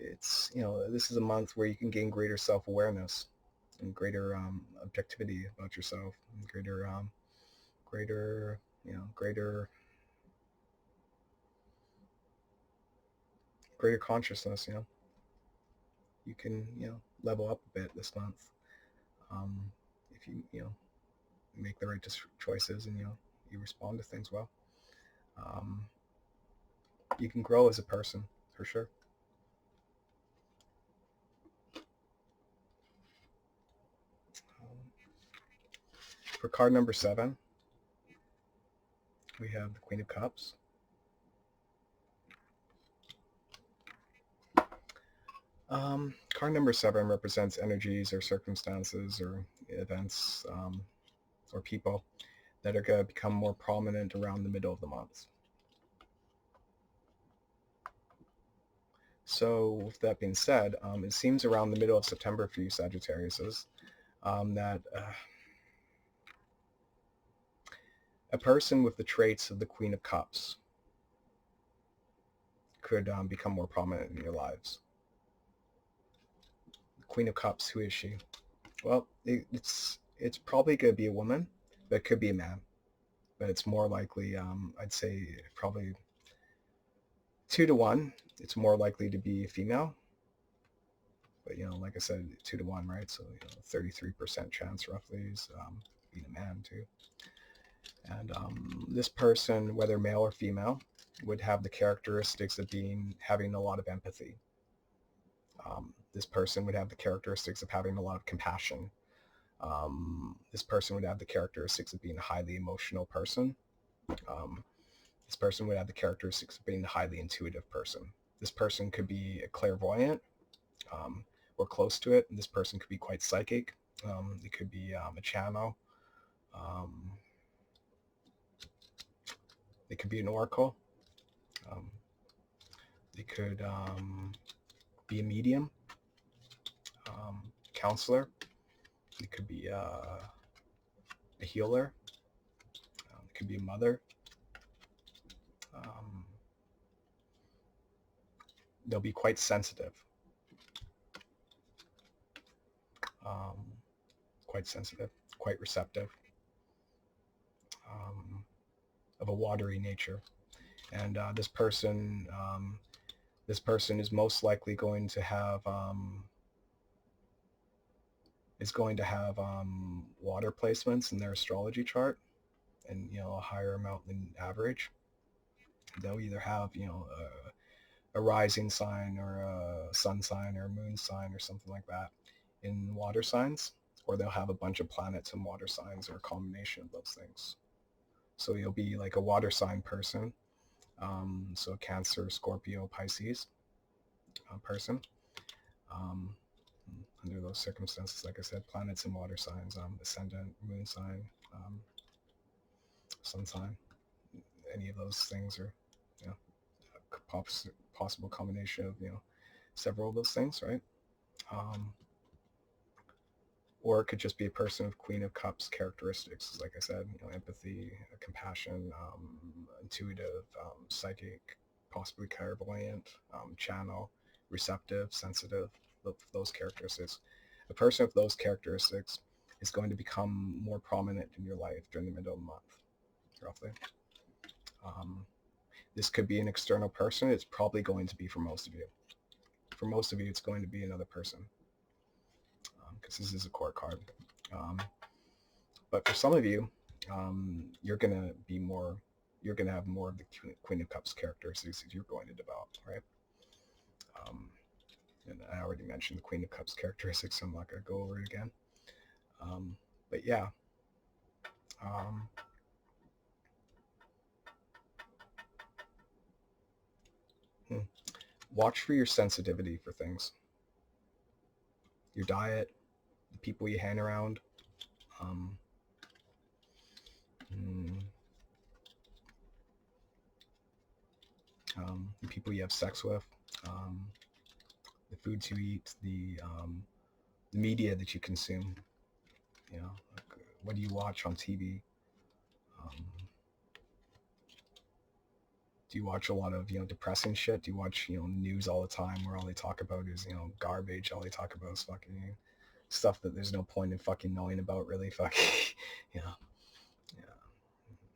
it's, this is a month where you can gain greater self-awareness, and greater objectivity about yourself, and greater, greater consciousness. You can, level up a bit this month, if you make the right choices, and you respond to things well. You can grow as a person for sure. For card number 7, we have the Queen of Cups. Card number 7 represents energies or circumstances or events, or people that are going to become more prominent around the middle of the month. So with that being said, it seems around the middle of September for you Sagittariuses, that a person with the traits of the Queen of Cups could become more prominent in your lives. The Queen of Cups, who is she? Well, it's probably going to be a woman, but it could be a man. But it's more likely, I'd say probably 2 to 1. It's more likely to be a female. But, like I said, 2 to 1, right? So, 33% chance roughly is being a man too. And this person, whether male or female, would have the characteristics of having a lot of empathy. This person would have the characteristics of having a lot of compassion. This person would have the characteristics of being a highly emotional person. This person would have the characteristics of being a highly intuitive person. This person could be a clairvoyant, or close to it. And this person could be quite psychic. It could be a channel. It could be an oracle. It could be a medium, counselor. It could be a healer. It could be a mother. They'll be quite sensitive. Quite receptive, of a watery nature. And this person is most likely going to have water placements in their astrology chart, and a higher amount than average. They'll either have a rising sign or a sun sign or a moon sign or something like that in water signs, or they'll have a bunch of planets in water signs or a combination of those things. So you'll be like a water sign person, so Cancer, Scorpio, Pisces person. Under those circumstances, like I said, planets and water signs, ascendant, moon sign, sun sign, any of those things are, a possible combination of, several of those things, right? Or it could just be a person with Queen of Cups characteristics, like I said, empathy, compassion, intuitive, psychic, possibly clairvoyant, channel, receptive, sensitive, those characteristics. A person with those characteristics is going to become more prominent in your life during the middle of the month, roughly. This could be an external person. It's probably going to be for most of you. For most of you, it's going to be another person, because this is a court card. But for some of you, you're going to have more of the Queen of Cups characteristics that you're going to develop, right? And I already mentioned the Queen of Cups characteristics, so I'm not going to go over it again. But yeah. Watch for your sensitivity for things. Your diet, the people you hang around, the people you have sex with, the foods you eat, the media that you consume. Like, what do you watch on TV? Do you watch a lot of depressing shit? Do you watch news all the time where all they talk about is garbage? All they talk about is fucking stuff that there's no point in fucking knowing about, really. Fucking, you know, yeah.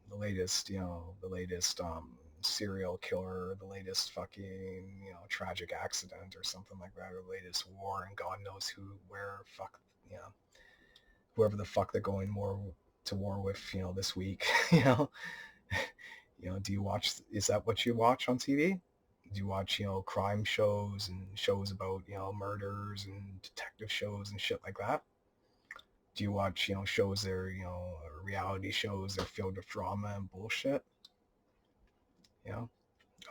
The latest serial killer, the latest fucking, tragic accident or something like that, or the latest war, and God knows who, where, fuck, whoever the fuck they're going to war with, this week. Do you watch? Is that what you watch on TV? Do you watch, crime shows and shows about, murders and detective shows and shit like that? Do you watch, shows that are, reality shows that are filled with drama and bullshit? You know,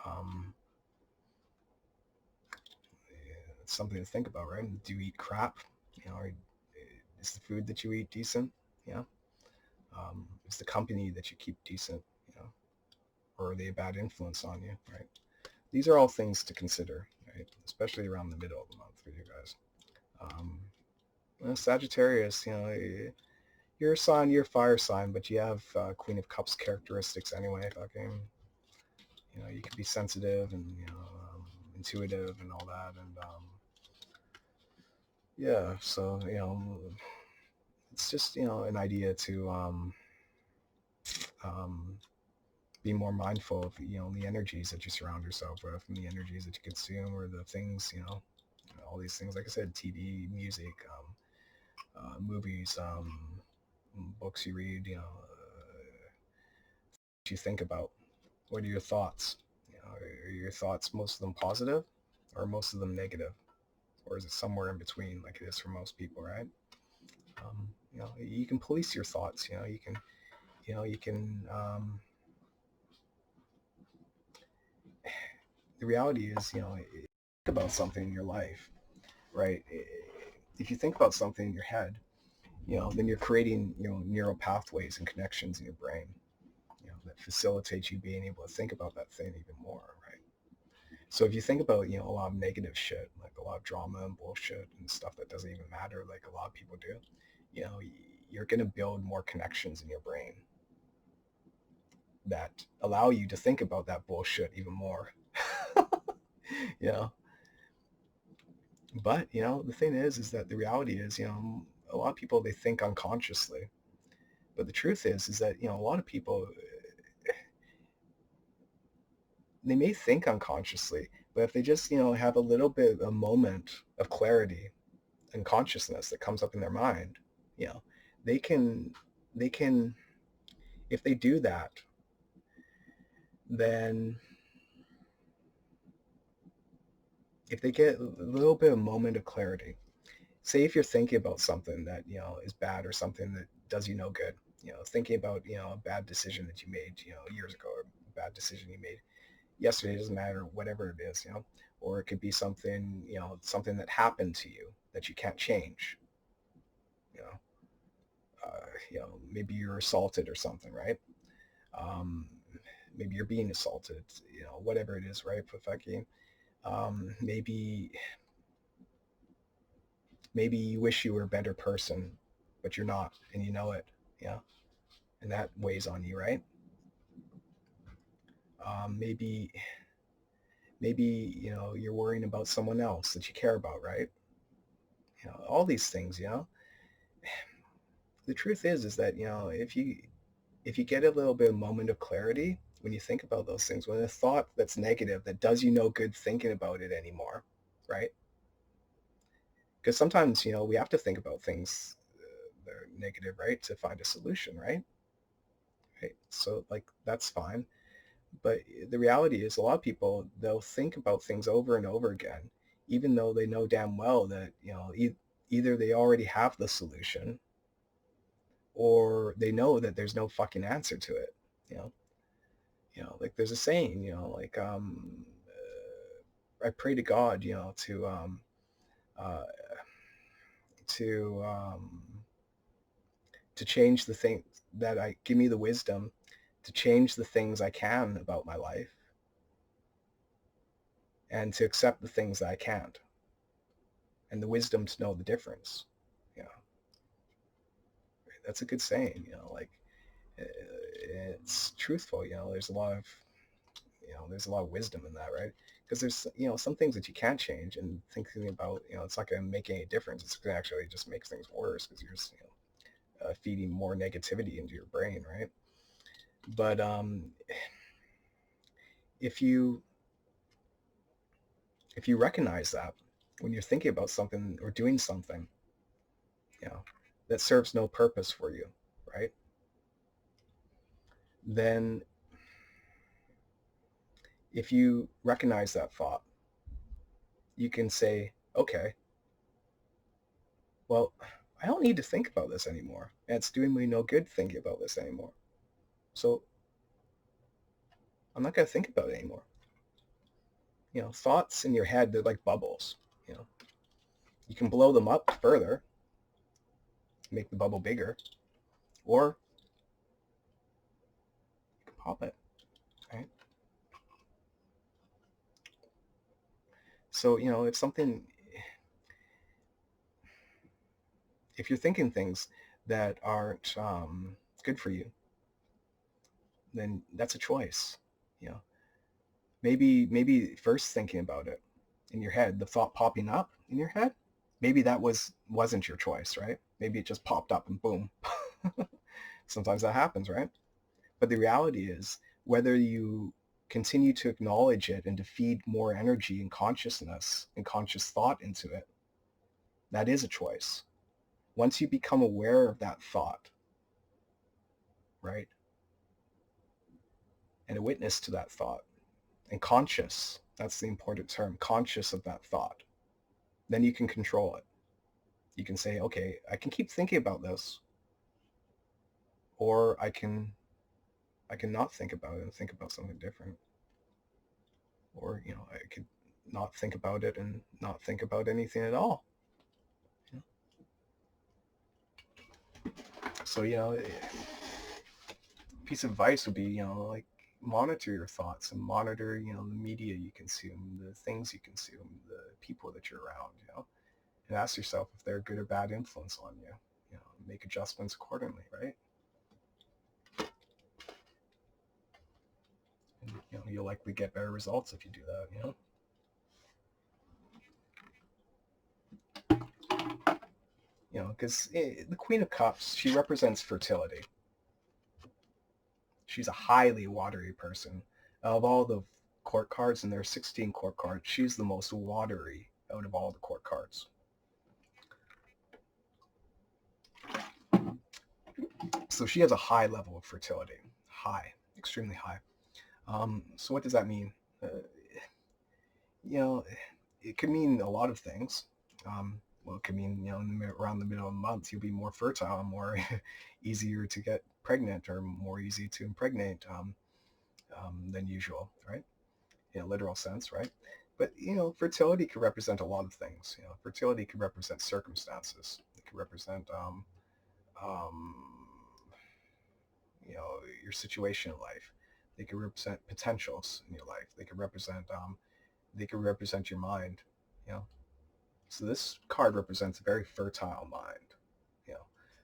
um, it's something to think about, right? Do you eat crap? Or is the food that you eat decent? Is the company that you keep decent? Or are they a bad influence on you, right? These are all things to consider, right? Especially around the middle of the month for you guys. Sagittarius, you're a sign, you're a fire sign, but you have Queen of Cups characteristics anyway. Fucking, you can be sensitive and intuitive and all that, and yeah. So it's just an idea to be more mindful of the energies that you surround yourself with, and the energies that you consume, or the things all these things. Like I said, TV, music, movies, books you read. What you think about. What are your thoughts? Are your thoughts, most of them positive, or most of them negative, or is it somewhere in between, like it is for most people, right? You can police your thoughts. You can. The reality is, think about something in your life, right? If you think about something in your head, then you're creating, neural pathways and connections in your brain, that facilitates you being able to think about that thing even more, right? So if you think about, a lot of negative shit, like a lot of drama and bullshit and stuff that doesn't even matter, like a lot of people do, you're going to build more connections in your brain that allow you to think about that bullshit even more. But, the thing is that the reality is, a lot of people, they think unconsciously. But the truth is that, a lot of people, they may think unconsciously, but if they just, have a little bit, a moment of clarity and consciousness that comes up in their mind, they can, if they do that, then if they get a little bit of moment of clarity, say if you're thinking about something that, is bad, or something that does you no good, thinking about, a bad decision that you made, years ago, or a bad decision you made yesterday, it doesn't matter, whatever it is, or it could be something, something that happened to you that you can't change, maybe you're assaulted or something, right? Um, maybe you're being assaulted, whatever it is, right? Maybe you wish you were a better person, but you're not, and you know it, and that weighs on you, right? Maybe you're worrying about someone else that you care about, right? All these things, the truth is that, if you get a little bit of moment of clarity when you think about those things, when a thought that's negative, that does you no good thinking about it anymore, right? Because sometimes, we have to think about things that are negative, right, to find a solution, right? So, like, that's fine. But the reality is, a lot of people, they'll think about things over and over again, even though they know damn well that, either they already have the solution, or they know that there's no fucking answer to it. Like there's a saying, like, I pray to God, uh, to to change the things that I give me the wisdom to change the things I can about my life, and to accept the things that I can't, and the wisdom to know the difference. Yeah, that's a good saying. Like, it's truthful. There's a lot of wisdom in that, right? Because there's, some things that you can't change, and thinking about, it's not going to make any difference. It's going to actually just make things worse because you're just, feeding more negativity into your brain, right? But if you recognize that when you're thinking about something or doing something, you know, that serves no purpose for you, right? Then if you recognize that thought, you can say, okay, well, I don't need to think about this anymore. It's doing me no good thinking about this anymore. So I'm not going to think about it anymore. Thoughts in your head, they're like bubbles. You can blow them up further, make the bubble bigger, or you can pop it, right? So, if you're thinking things that aren't good for you, then that's a choice. Maybe first thinking about it in your head, the thought popping up in your head, maybe that wasn't your choice, right? Maybe it just popped up and boom. Sometimes that happens, right? But the reality is, whether you continue to acknowledge it and to feed more energy and consciousness and conscious thought into it, that is a choice. Once you become aware of that thought, right, and a witness to that thought, and conscious, that's the important term, conscious of that thought, then you can control it. You can say, okay, I can keep thinking about this, or I can not think about it and think about something different. Or, I could not think about it and not think about anything at all. So, a piece of advice would be, like, monitor your thoughts and monitor, the media you consume, the things you consume, the people that you're around, and ask yourself if they're a good or bad influence on you, make adjustments accordingly, right? And, you'll likely get better results if you do that, because the Queen of Cups, she represents fertility. She's a highly watery person. Of all the court cards, and there are 16 court cards, she's the most watery out of all the court cards. So she has a high level of fertility. High, extremely high. So what does that mean? It could mean a lot of things. Well, it could mean, around the middle of the month, you'll be more fertile, more easier to get pregnant, or more easy to impregnate than usual, right? In a literal sense, right? But, fertility could represent a lot of things. Fertility could represent circumstances. It could represent, um, your situation in life. They could represent potentials in your life. They could represent your mind. So this card represents a very fertile mind.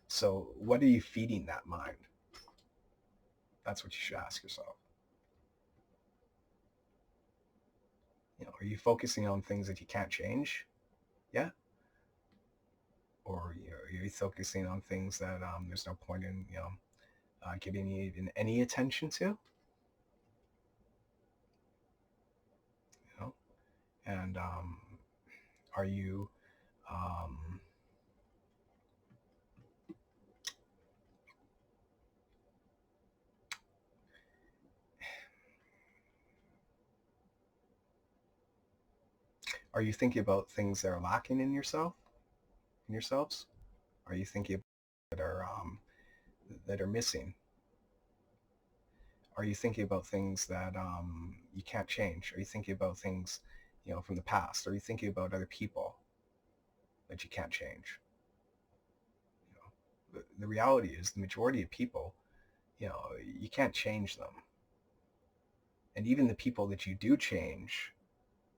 So what are you feeding that mind? That's what you should ask yourself. Are you focusing on things that you can't change? Yeah. Or are you focusing on things that there's no point in giving even any attention to? And are you thinking about things that are lacking in yourselves? Are you thinking about that are missing? Are you thinking about things that you can't change? Are you thinking about things, from the past? Are you thinking about other people that you can't change? The reality is, the majority of people, you can't change them. And even the people that you do change,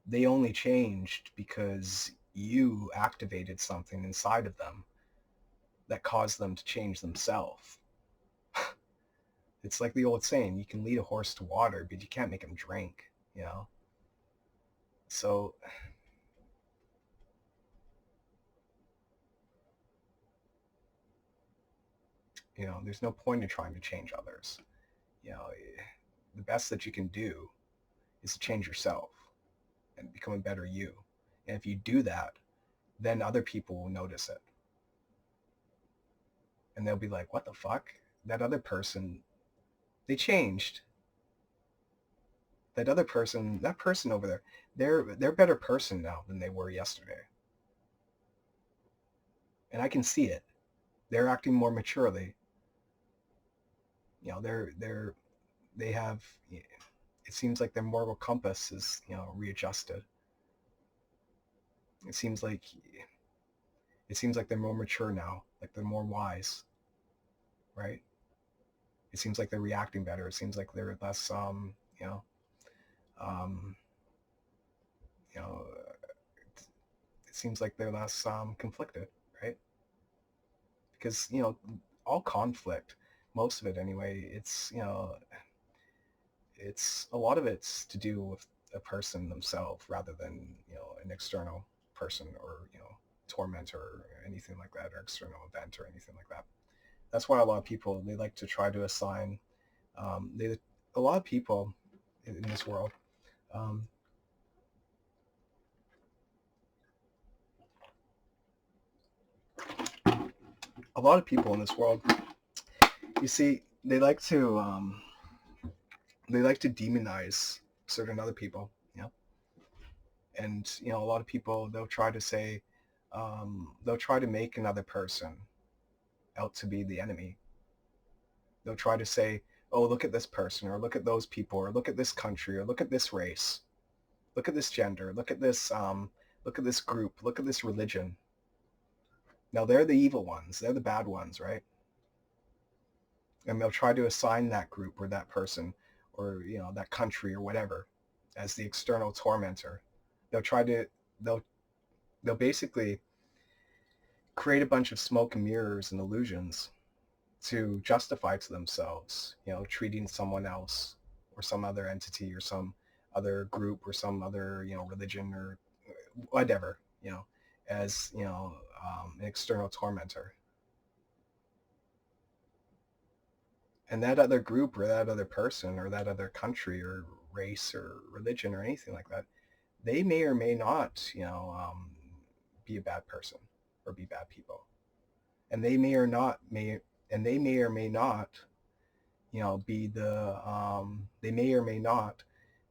they only changed because you activated something inside of them that caused them to change themselves. It's like the old saying, you can lead a horse to water, but you can't make him drink, So, there's no point in trying to change others. The best that you can do is to change yourself and become a better you. And if you do that, then other people will notice it. And they'll be like, what the fuck? That other person, they changed. That person over there, they're a better person now than they were yesterday. And I can see it. They're acting more maturely. They have, it seems like their moral compass is, readjusted. It seems like they're more mature now, like they're more wise, right? It seems like they're reacting better. It seems like they're less, um, it seems like they're less conflicted, right? Because all conflict, most of it anyway, it's it's a lot of it's to do with a person themselves rather than an external person or tormentor or anything like that, or external event or anything like that. That's why a lot of people, they like to try to assign a lot of people in this world, a lot of people in this world, you see, they like to demonize certain other people, and a lot of people, they'll try to say, they'll try to make another person out to be the enemy. They'll try to say, oh, look at this person, or look at those people, or look at this country, or look at this race, look at this gender, look at this group, look at this religion. Now they're the evil ones, they're the bad ones, right? And they'll try to assign that group or that person or that country or whatever as the external tormentor. They'll basically create a bunch of smoke and mirrors and illusions to justify to themselves, treating someone else or some other entity or some other group or some other, religion or whatever, as, an external tormentor. And that other group or that other person or that other country or race or religion or anything like that, they may or may not, be a bad person or be bad people. And they may or may not, be they may or may not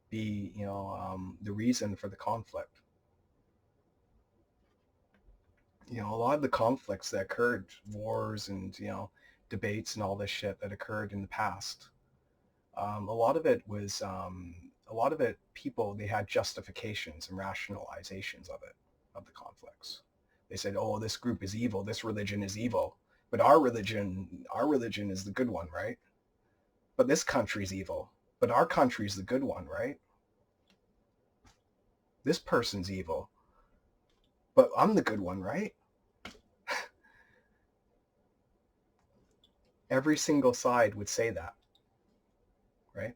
be, the reason for the conflict. A lot of the conflicts that occurred, wars and, debates and all this shit that occurred in the past, a lot of it was, people, they had justifications and rationalizations of the conflicts. They said, oh, this group is evil, this religion is evil, but our religion is the good one, right? But this country's evil, but our country's the good one, right? This person's evil, but I'm the good one, right? Every single side would say that, right?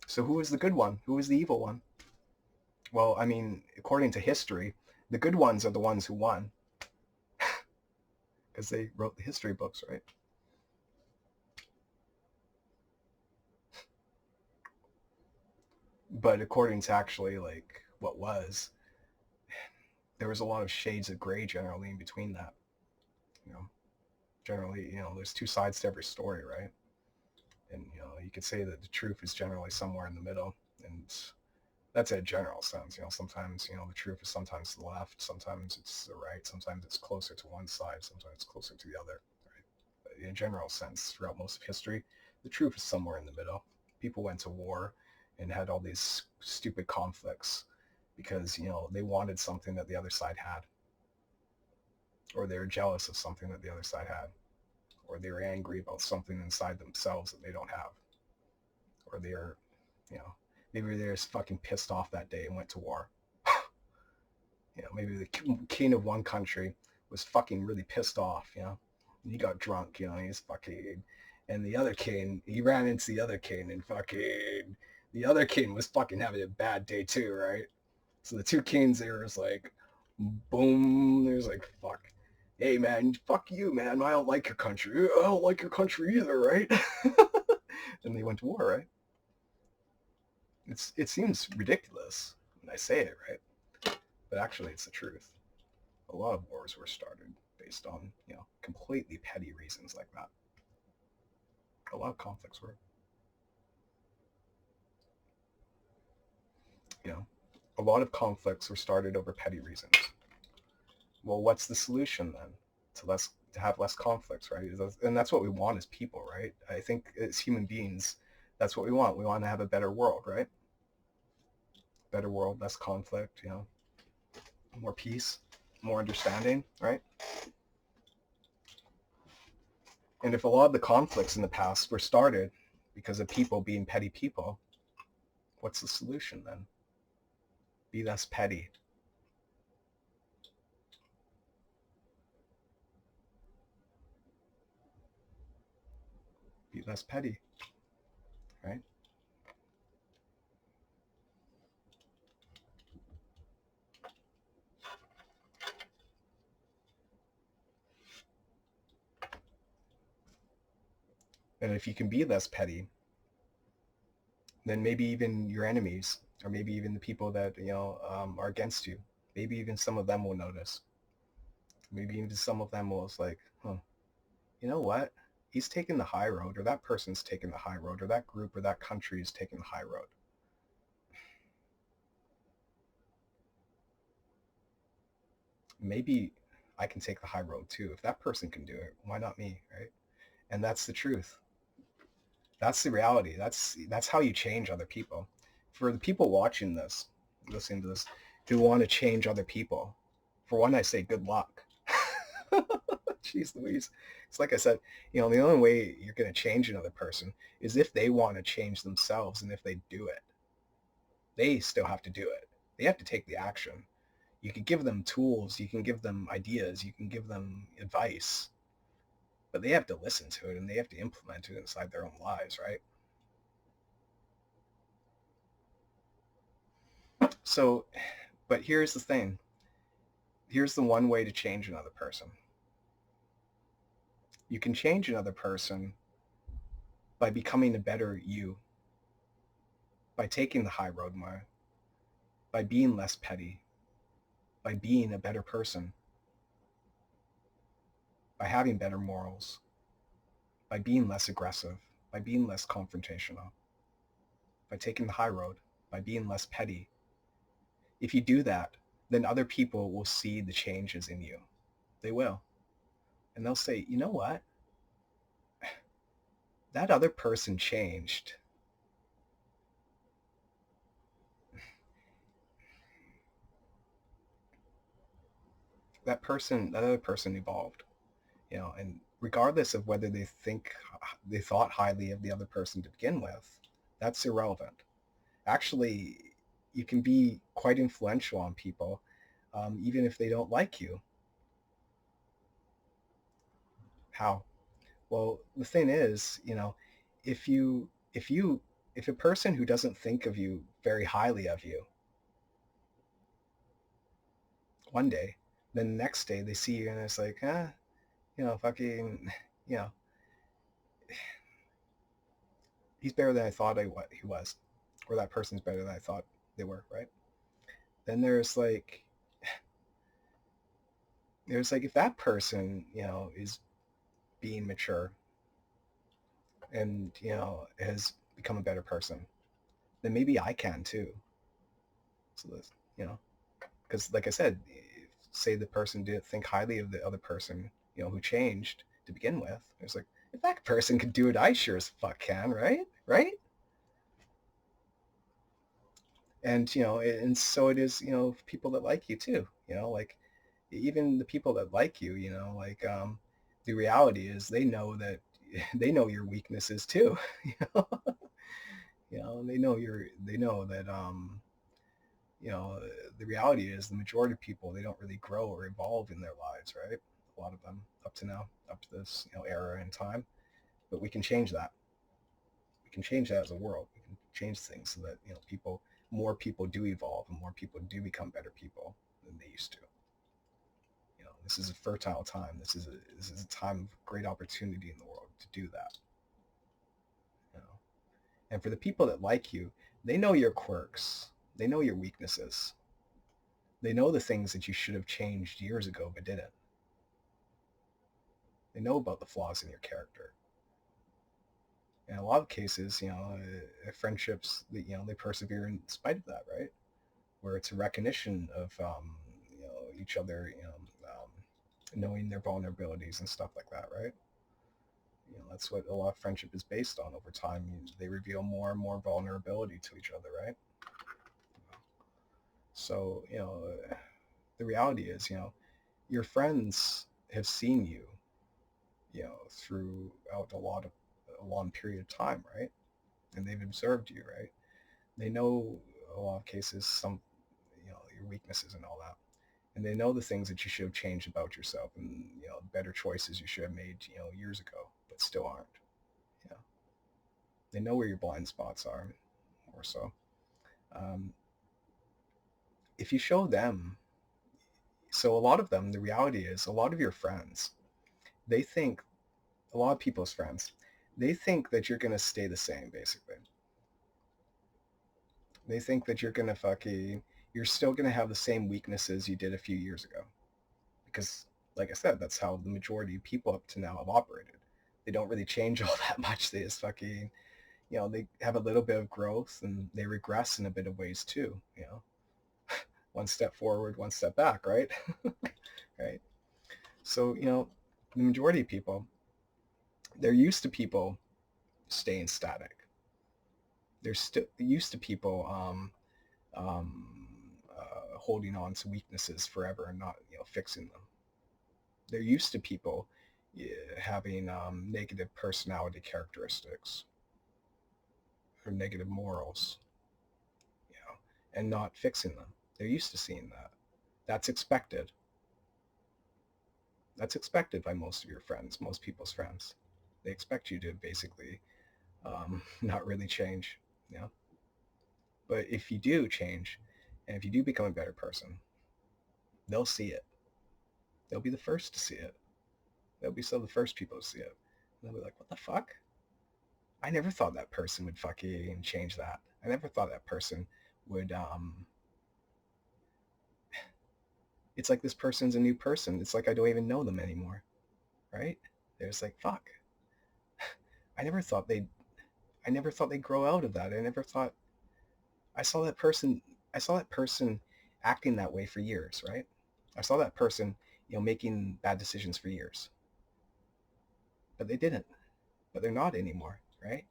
So who is the good one? Who is the evil one? Well, I mean, according to history, the good ones are the ones who won. Because they wrote the history books, right? But according to actually, like, what was, there was a lot of shades of gray generally in between that. Generally, there's two sides to every story, right? And, you could say that the truth is generally somewhere in the middle. And that's a general sense. Sometimes, the truth is sometimes to the left, sometimes it's the right, sometimes it's closer to one side, sometimes it's closer to the other, right? But in a general sense, throughout most of history, the truth is somewhere in the middle. People went to war and had all these stupid conflicts because, they wanted something that the other side had, or they were jealous of something that the other side had, or they were angry about something inside themselves that they don't have, or they're, maybe they're just fucking pissed off that day and went to war. Maybe the king of one country was fucking really pissed off, he got drunk, he's fucking, and the other king, he ran into the other king and fucking, The other king was fucking having a bad day too, right? So the two kings there was like, boom. There's like, fuck. Hey man, fuck you, man. I don't like your country. I don't like your country either, right? And they went to war, right? It seems ridiculous when I say it, right? But actually, it's the truth. A lot of wars were started based on, completely petty reasons like that. A lot of conflicts were, you know, a lot of conflicts were started over petty reasons. Well, what's the solution then? To have less conflicts, right? And that's what we want as people, right? I think as human beings, that's what we want. We want to have a better world, right? Better world, less conflict, more peace, more understanding, right? And if a lot of the conflicts in the past were started because of people being petty people, what's the solution then? Be less petty. Be less petty, right? And if you can be less petty, then maybe even your enemies, or maybe even the people that are against you, maybe even some of them will notice. Maybe even some of them will, it's like, huh, you know what? He's taking the high road, or that person's taking the high road, or that group or that country is taking the high road. Maybe I can take the high road too. If that person can do it, why not me, right? And that's the truth. That's the reality. That's how you change other people. For the people watching this, listening to this, who want to change other people, for one, I say good luck. Jeez Louise. It's like I said, the only way you're going to change another person is if they want to change themselves, and if they do it. They still have to do it. They have to take the action. You can give them tools, you can give them ideas, you can give them advice, but they have to listen to it and they have to implement it inside their own lives, right? So, but here's the thing. Here's the one way to change another person. You can change another person by becoming a better you, by taking the high road more, by being less petty, by being a better person, by having better morals, by being less aggressive, by being less confrontational, by taking the high road, by being less petty. If you do that, then other people will see the changes in you. They will. And they'll say, you know what? That other person changed. That other person evolved, and regardless of whether they thought highly of the other person to begin with, that's irrelevant. Actually, you can be quite influential on people, even if they don't like you. How? Well, the thing is, if you if you if a person who doesn't think of you very highly of you one day, then the next day they see you and it's like, fucking, you know, he's better than I thought he was, or that person's better than I thought they were, right? Then there's like if that person, is being mature and has become a better person, then maybe I can too. So this, because like I said, say the person didn't think highly of the other person, who changed to begin with. It's like, if that person could do it, I sure as fuck can, right? Right? And and so it is, people that like you too. Like even the people that like you, like the reality is they know that they know your weaknesses too. And they know that you know, the reality is the majority of people, they don't really grow or evolve in their lives, right? A lot of them up to now, up to this, era and time. But we can change that. We can change that as a world. We can change things so that, more people do evolve and more people do become better people than they used to. This is a fertile time. This is a time of great opportunity in the world to do that. And for the people that like you, they know your quirks. They know your weaknesses. They know the things that you should have changed years ago but didn't. They know about the flaws in your character. In a lot of cases, friendships, they persevere in spite of that, right? Where it's a recognition of, each other, knowing their vulnerabilities and stuff like that, right? That's what a lot of friendship is based on over time. They reveal more and more vulnerability to each other, right? So, the reality is, your friends have seen you, throughout a long period of time, right? And they've observed you, right? They know a lot of cases, some, your weaknesses and all that. And they know the things that you should have changed about yourself and, better choices you should have made, years ago, but still aren't. They know where your blind spots are, more so. If you show them, so a lot of them, the reality is a lot of your friends, they think, a lot of people's friends, they think that you're going to stay the same, basically. They think that you're going to you're still going to have the same weaknesses you did a few years ago. Because, like I said, that's how the majority of people up to now have operated. They don't really change all that much. They just they have a little bit of growth and they regress in a bit of ways too, one step forward, one step back, right? Right. So, the majority of people, they're used to people staying static. They're still used to people holding on to weaknesses forever and not, fixing them. They're used to people having negative personality characteristics or negative morals, and not fixing them. They're used to seeing that. That's expected. That's expected by most of your friends, most people's friends. They expect you to basically not really change, But if you do change, and if you do become a better person, they'll see it. They'll be the first to see it. They'll be some of the first people to see it. And they'll be like, what the fuck? I never thought that person would fucking change that. I never thought that person would, it's like this person's a new person. It's like I don't even know them anymore, right? They're just like, fuck. I never thought they'd grow out of that. I saw that person acting that way for years, right? I saw that person, making bad decisions for years. But they didn't. But they're not anymore, right?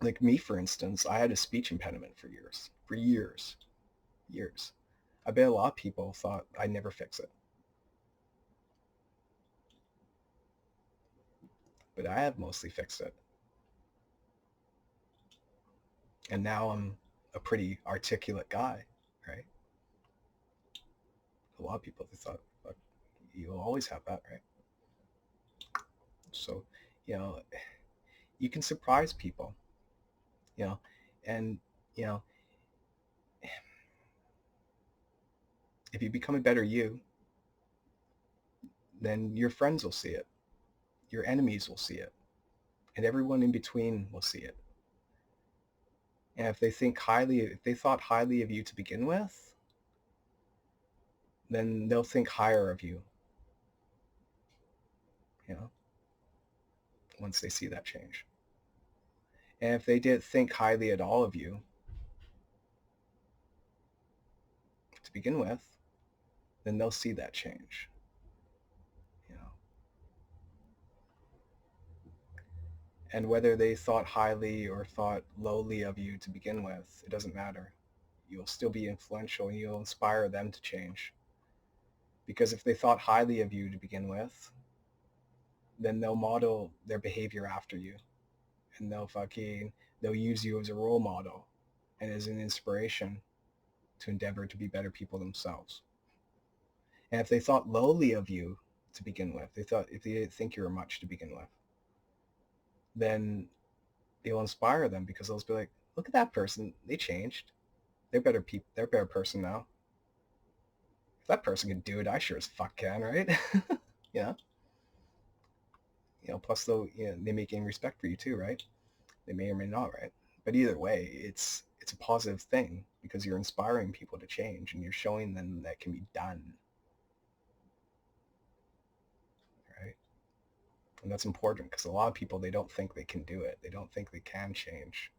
Like me, for instance, I had a speech impediment for years. For years. Years. I bet a lot of people thought I'd never fix it. But I have mostly fixed it. And now I'm a pretty articulate guy, right? A lot of people, they thought, fuck, you'll always have that, right? So, you can surprise people, and, if you become a better you, then your friends will see it. Your enemies will see it. And everyone in between will see it. And if they thought highly of you to begin with, then they'll think higher of you, once they see that change. And if they didn't think highly at all of you to begin with, then they'll see that change. And whether they thought highly or thought lowly of you to begin with, it doesn't matter. You'll still be influential and you'll inspire them to change. Because if they thought highly of you to begin with, then they'll model their behavior after you. And they'll use you as a role model and as an inspiration to endeavor to be better people themselves. And if they thought lowly of you to begin with. If they think you're much to begin with, then you'll inspire them because they'll be like, look at that person. They changed. They're better people. They're a better person now. If that person can do it, I sure as fuck can, right? Yeah. Plus though, they may gain respect for you too, right? They may or may not, right? But either way, it's a positive thing because you're inspiring people to change and you're showing them that can be done, right? And that's important because a lot of people, they don't think they can do it. They don't think they can change.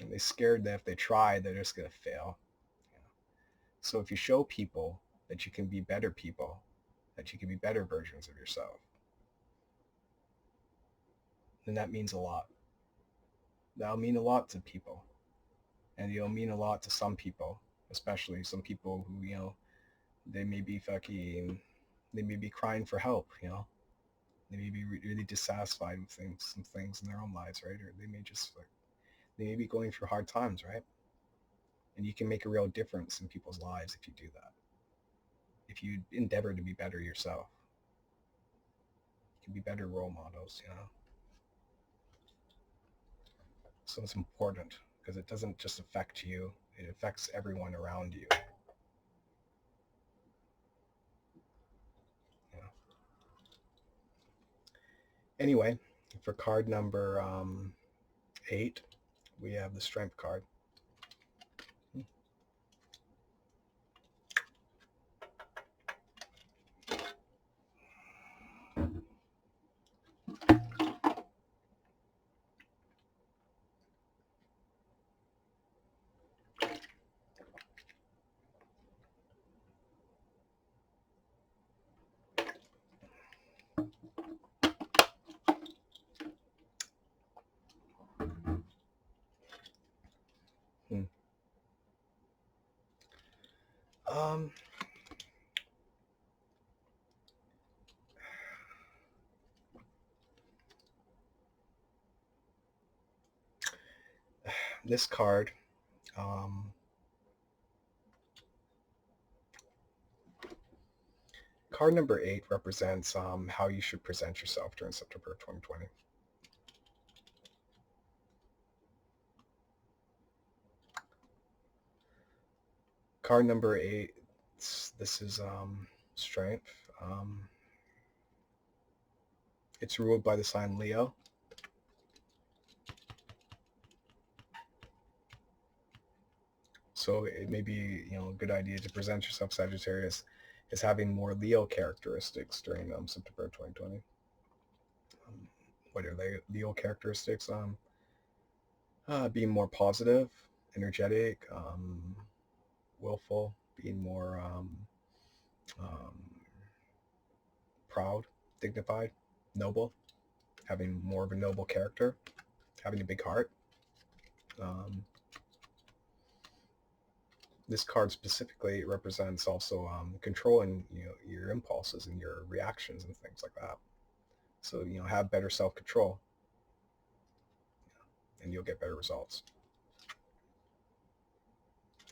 And they're scared that if they try, they're just going to fail. So if you show people that you can be better people, that you can be better versions of yourself, then that means a lot. That'll mean a lot to people. And it'll mean a lot to some people, especially some people who, they may be they may be crying for help, They may be really dissatisfied with some things in their own lives, right? Or they may be going through hard times, right? And you can make a real difference in people's lives if you do that. If you endeavor to be better yourself. You can be better role models, So it's important because it doesn't just affect you, it affects everyone around you. Anyway, for card number 8, we have the Strength card. Um, this card, card number 8 represents how you should present yourself during September 2020. Card number 8, this is Strength. It's ruled by the sign Leo. So it may be, a good idea to present yourself, Sagittarius, as having more Leo characteristics during September 2020. What are they? Leo characteristics? Being more positive, energetic, willful, being more proud, dignified, noble, having more of a noble character, having a big heart. This card specifically represents also controlling your impulses and your reactions and things like that. So have better self-control, and you'll get better results.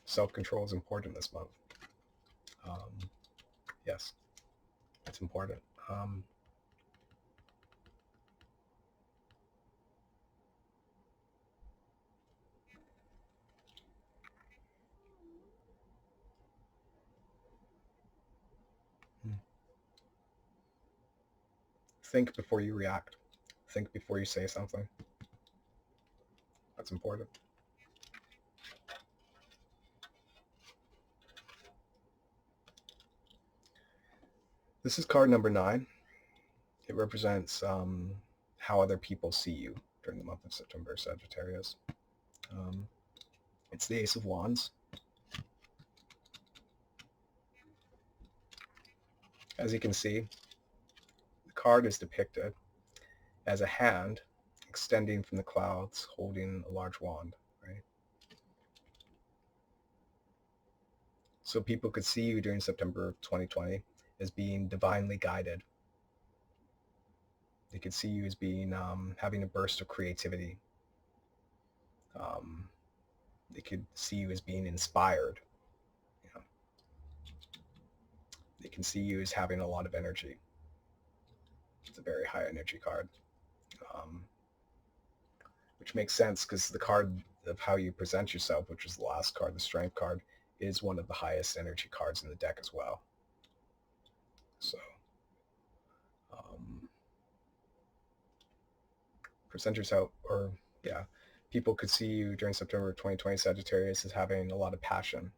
Self-control is important this month. Yes, it's important. Think before you react. Think before you say something. That's important. This is card number 9. It represents how other people see you during the month of September, Sagittarius. It's the Ace of Wands. As you can see, the card is depicted as a hand extending from the clouds holding a large wand, right? So people could see you during September of 2020 as being divinely guided. They could see you as being having a burst of creativity. They could see you as being inspired. They can see you as having a lot of energy. It's a very high energy card, which makes sense because the card of how you present yourself, which is the last card, the Strength card, is one of the highest energy cards in the deck as well. So present yourself, or yeah, people could see you during September 2020 Sagittarius as having a lot of passion,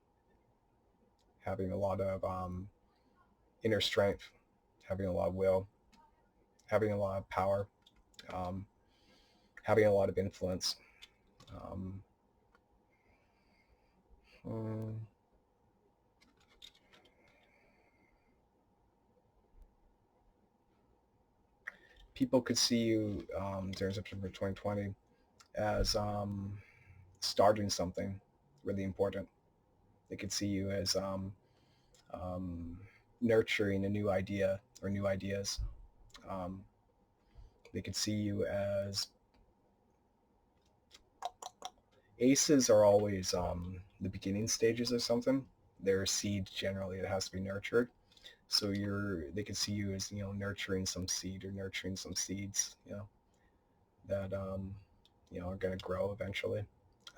having a lot of inner strength, having a lot of will, having a lot of power, um, having a lot of influence. Um, mm, People could see you during September 2020 as starting something really important. They could see you as um, nurturing a new idea or new ideas. Um, they could see you as aces are always the beginning stages of something. They're a seed generally that has to be nurtured. So they could see you as nurturing some seed or nurturing some seeds, that are going to grow eventually.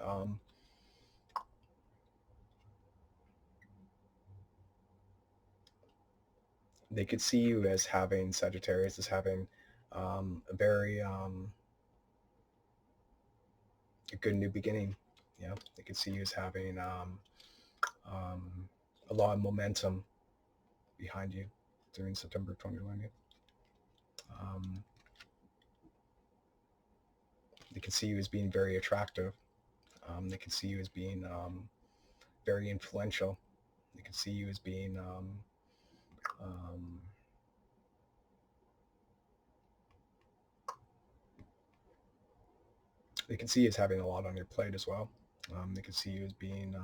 Um, they could see you as having Sagittarius as having a very a good new beginning. They could see you as having um, a lot of momentum behind you during September 2020. They could see you as being very attractive. They could see you as being very influential. They could see you as being um, they can see you as having a lot on your plate as well. They can see you as being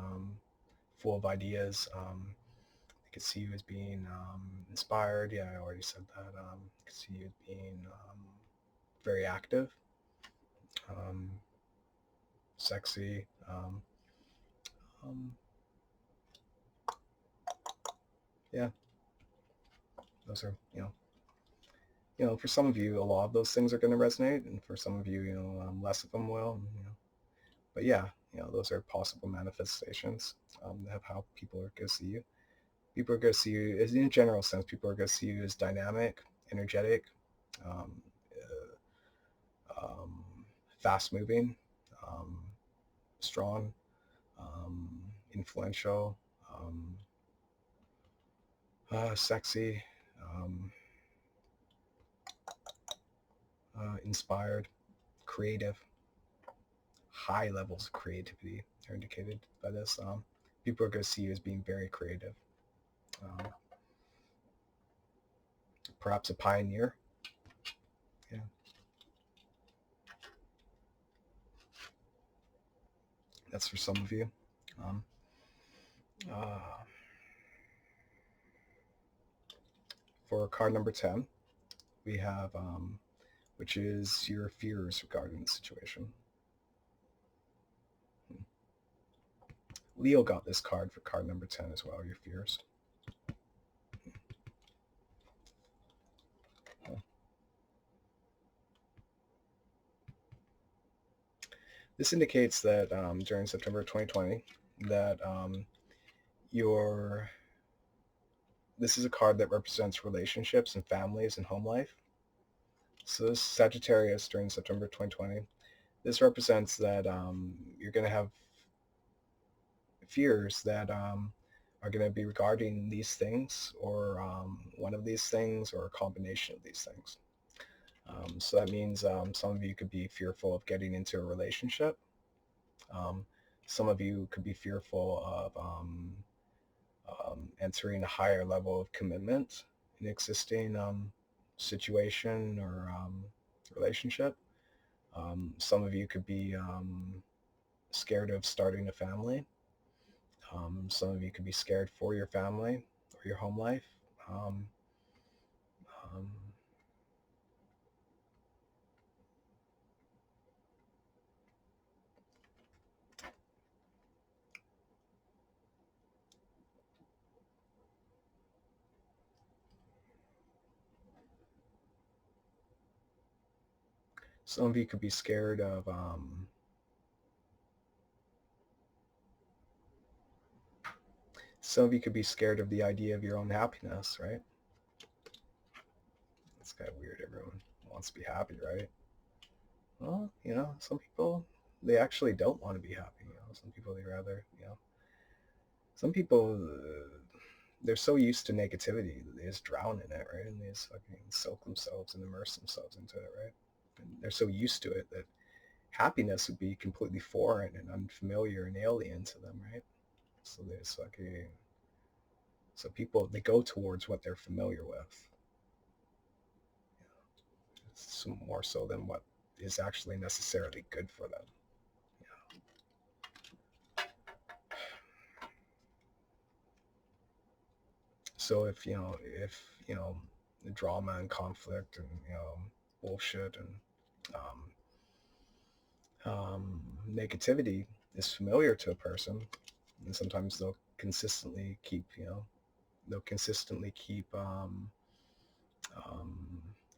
full of ideas. They can see you as being inspired. Yeah, I already said that. They can see you as being very active, um, sexy. Um, yeah, those are for some of you, a lot of those things are going to resonate, and for some of you, less of them will. But yeah, those are possible manifestations of how people are going to see you. People are going to see you, as in a general sense, people are going to see you as dynamic, energetic, um, um, fast-moving, um, strong, influential, sexy, um, inspired, creative. High levels of creativity are indicated by this. People are going to see you as being very creative. Um, Perhaps a pioneer. Yeah. That's for some of you. Um, uh, for card number 10, we have, which is your fears regarding the situation. Leo got this card for card number 10 as well, your fears. This indicates that during September 2020, that this is a card that represents relationships and families and home life. So this Sagittarius during September 2020, this represents that you're going to have fears that are going to be regarding these things, or one of these things, or a combination of these things. So that means some of you could be fearful of getting into a relationship. Some of you could be fearful of entering a higher level of commitment in an existing situation or relationship. Some of you could be scared of starting a family. Some of you could be scared for your family or your home life. Um, um, Some of you could be scared of some of you could be scared of the idea of your own happiness, right? It's kind of weird. Everyone wants to be happy, right? Well, some people, they actually don't want to be happy. Some people, they rather, some people, they're so used to negativity that they just drown in it, right? And they just fucking soak themselves and immerse themselves into it, right? And they're so used to it that happiness would be completely foreign and unfamiliar and alien to them, right? So they just fucking, so people, they go towards what they're familiar with. It's more so than what is actually necessarily good for them. So if the drama and conflict and bullshit and negativity is familiar to a person, and sometimes they'll consistently keep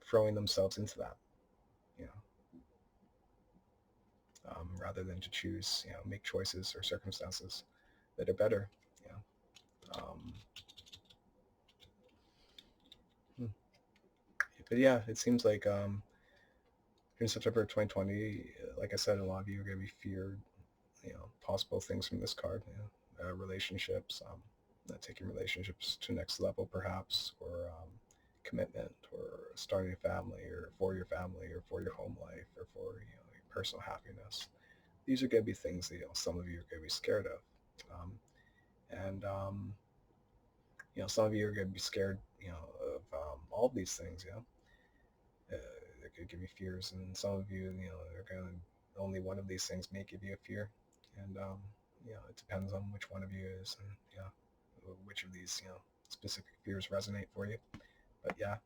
throwing themselves into that, you know, rather than to choose, make choices or circumstances that are better. Um, but yeah, it seems like in September 2020, like I said, a lot of you are going to be feared, possible things from this card, relationships, taking relationships to next level perhaps, or commitment, or starting a family, or for your family, or for your home life, or for your personal happiness. These are going to be things that some of you are going to be scared of, and some of you are going to be scared of all of these things. That could give you fears, and some of you, are going to, only one of these things may give you a fear, and it depends on which one of you is, and which of these specific fears resonate for you. But yeah,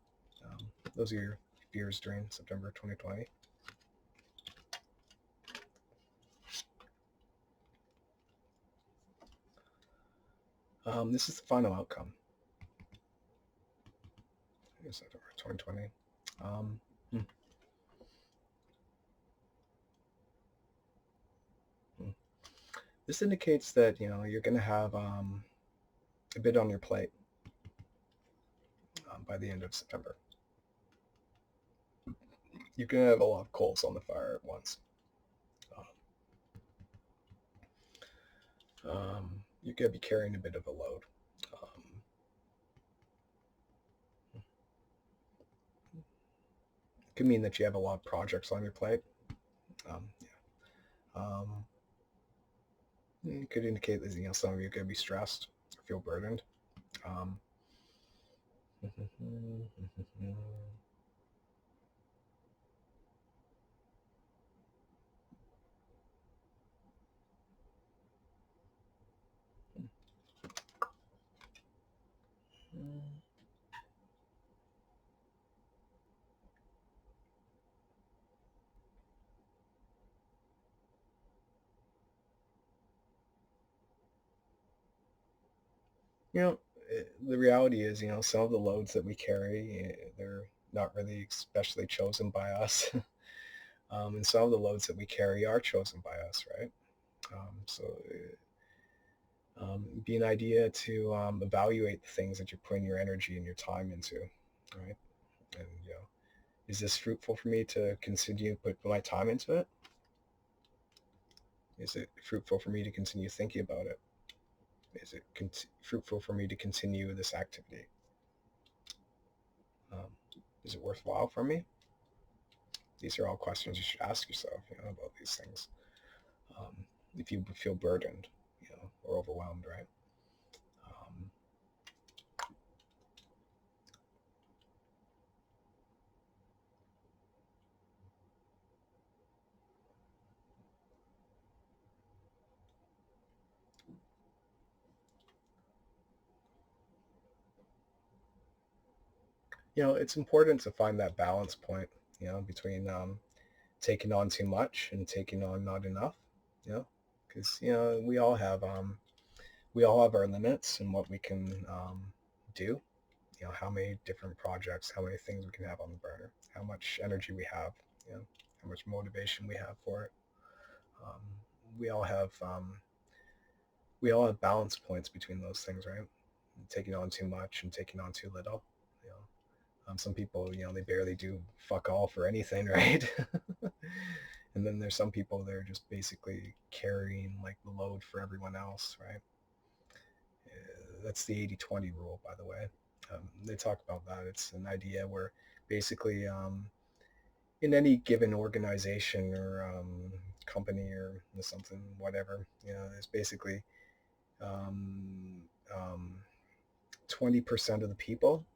those are your fears during September 2020. This is the final outcome. September 2020. This indicates that you're going to have a bit on your plate by the end of September. You're going to have a lot of coals on the fire at once. You're going to be carrying a bit of a load. It could mean that you have a lot of projects on your plate. It could indicate that some of you are going to be stressed or feel burdened. The reality is, some of the loads that we carry, they're not really especially chosen by us. And some of the loads that we carry are chosen by us, right? So be an idea to evaluate the things that you're putting your energy and your time into, right? And is this fruitful for me to continue to put my time into it? Is it fruitful for me to continue thinking about it? Is it fruitful for me to continue this activity? Is it worthwhile for me? These are all questions you should ask yourself, about these things. If you feel burdened, or overwhelmed, right? It's important to find that balance point, between taking on too much and taking on not enough, because we all have our limits and what we can do. How many different projects, how many things we can have on the burner, how much energy we have, how how much motivation we have for it. Um, we all have balance points between those things, right? Taking on too much and taking on too little. You know, some people, they barely do fuck all for anything, right? And then there's some people that are just basically carrying like the load for everyone else, right? That's the 80-20 rule, by the way. They talk about that. It's an idea where basically in any given organization or company or something, whatever, there's basically um, um, 20% of the people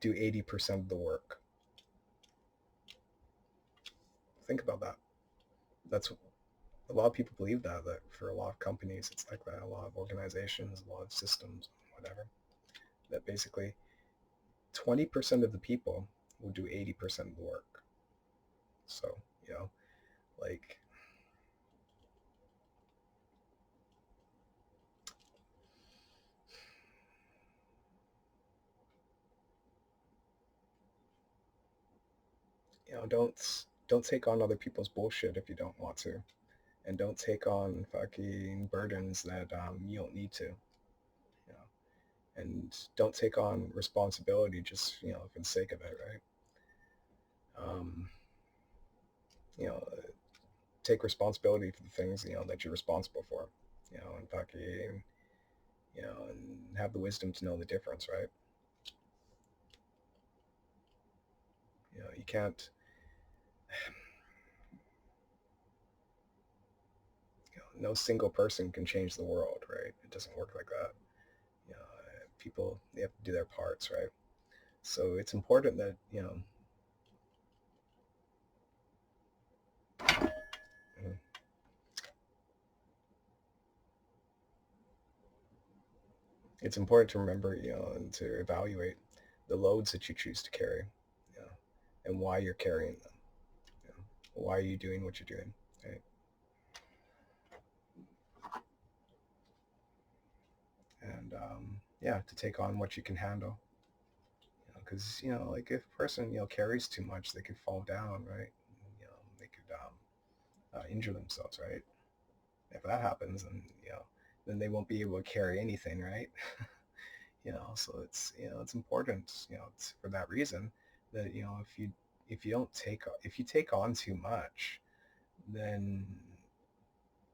do 80% of the work. Think about that. That's a lot of people believe that for a lot of companies, it's like that. A lot of organizations, a lot of systems, whatever, that basically 20% of the people will do 80% of the work. So, like, don't take on other people's bullshit if you don't want to, and don't take on fucking burdens that you don't need to, and don't take on responsibility just for the sake of it, right? Um, you know, take responsibility for the things that you're responsible for, and fucking and have the wisdom to know the difference, right? You can't. No single person can change the world, right? It doesn't work like that. People, they have to do their parts, right? So it's important that it's important to remember, and to evaluate the loads that you choose to carry, and why you're carrying them. Why are you doing what you're doing, right? And yeah, to take on what you can handle. Because like if a person carries too much, they could fall down, right? They could injure themselves, right? If that happens, then they won't be able to carry anything, right? So it's important, it's for that reason that if you don't if you take on too much, then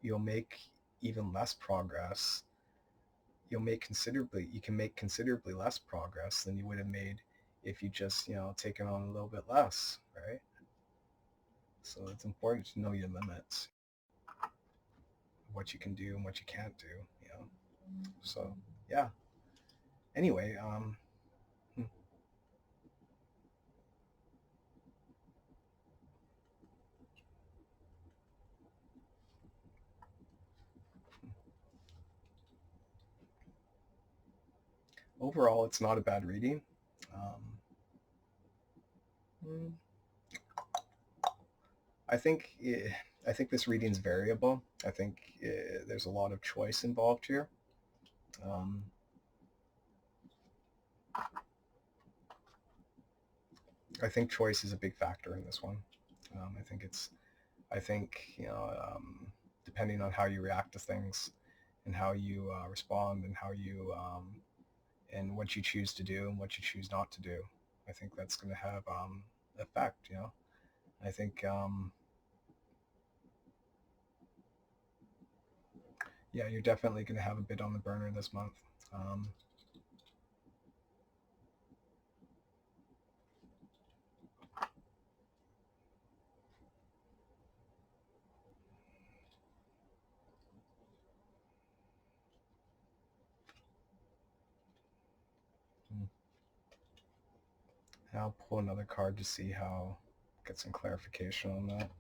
you'll make even less progress. You can make considerably less progress than you would have made if you just taken on a little bit less, right? So it's important to know your limits, what you can do and what you can't do, so yeah. Anyway, overall, it's not a bad reading. Um, I think I think this reading's variable. I think there's a lot of choice involved here. Um, I think choice is a big factor in this one. I think depending on how you react to things and how you respond and how you and what you choose to do and what you choose not to do, I think that's going to have effect. I think yeah, you're definitely going to have a bit on the burner this month. I'll pull another card to see how, get some clarification on that.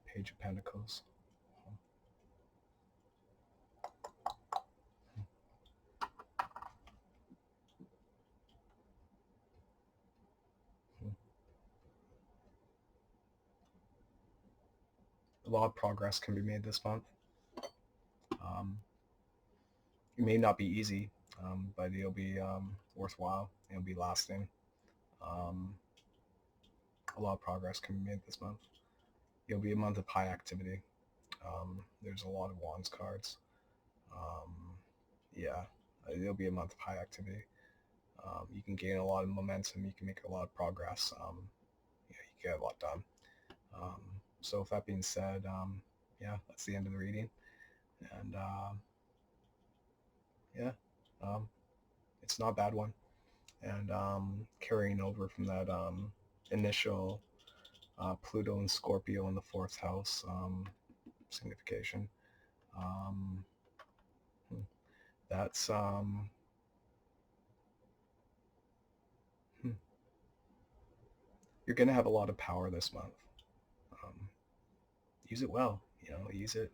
Page of Pentacles. A lot of progress can be made this month. It may not be easy. but it'll be worthwhile. It'll be lasting. A lot of progress can be made this month. It'll be a month of high activity. There's a lot of wands cards. Yeah, it'll be a month of high activity. You can gain a lot of momentum. You can make a lot of progress. You get a lot done. So with that being said, yeah, that's the end of the reading. And yeah, it's not a bad one. And carrying over from that initial Pluto and Scorpio in the fourth house signification. That's you're gonna have a lot of power this month. Use it well. Use it.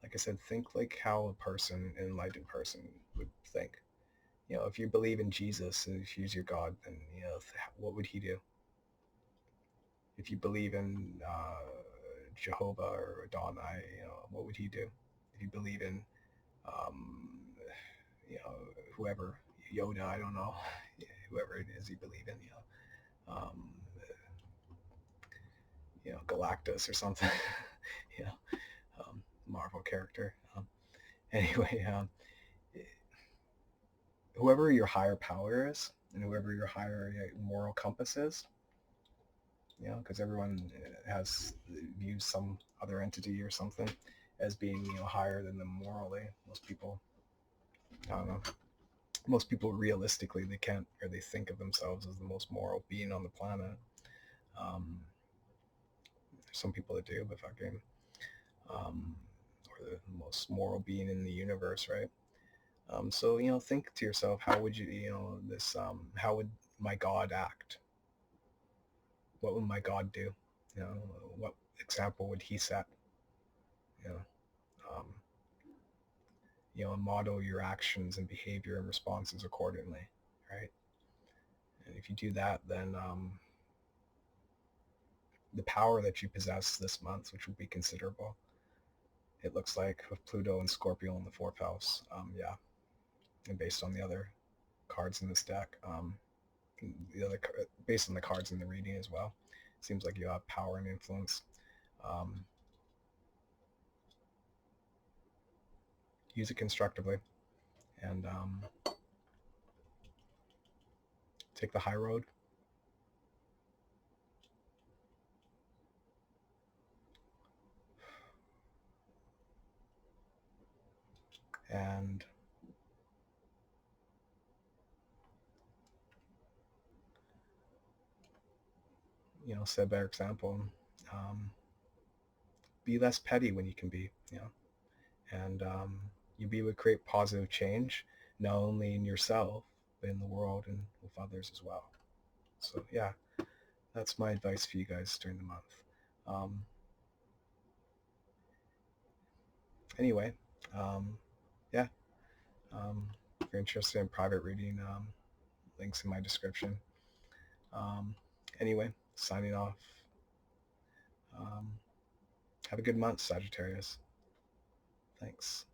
Like I said, think like how a person, an enlightened person, would think. If you believe in Jesus and if he's your God, then what would he do? If you believe in Jehovah or Adonai, what would he do? If you believe in whoever, Yoda, I don't know, whoever it is you believe in, Galactus or something, Marvel character. Anyway, whoever your higher power is and whoever your higher moral compass is, because everyone views some other entity or something as being higher than them morally. Most people, I don't know. Most people realistically they can't, or they think of themselves as the most moral being on the planet. Some people that do, but fucking, or the most moral being in the universe, right? So think to yourself, how would how would my God act? What would my God do? What example would he set? Um, and model your actions and behavior and responses accordingly, right? And if you do that, then the power that you possess this month, which will be considerable, it looks like, with Pluto and Scorpio in the fourth house, yeah, and based on the other cards in this deck, based on the cards in the reading as well, it seems like you have power and influence. Use it constructively, and take the high road. And set a better example. Be less petty when you can be, and you be able to create positive change, not only in yourself, but in the world and with others as well. So yeah, that's my advice for you guys during the month. Anyway, yeah, if you're interested in private reading, links in my description. Anyway, signing off. Have a good month, Sagittarius. Thanks.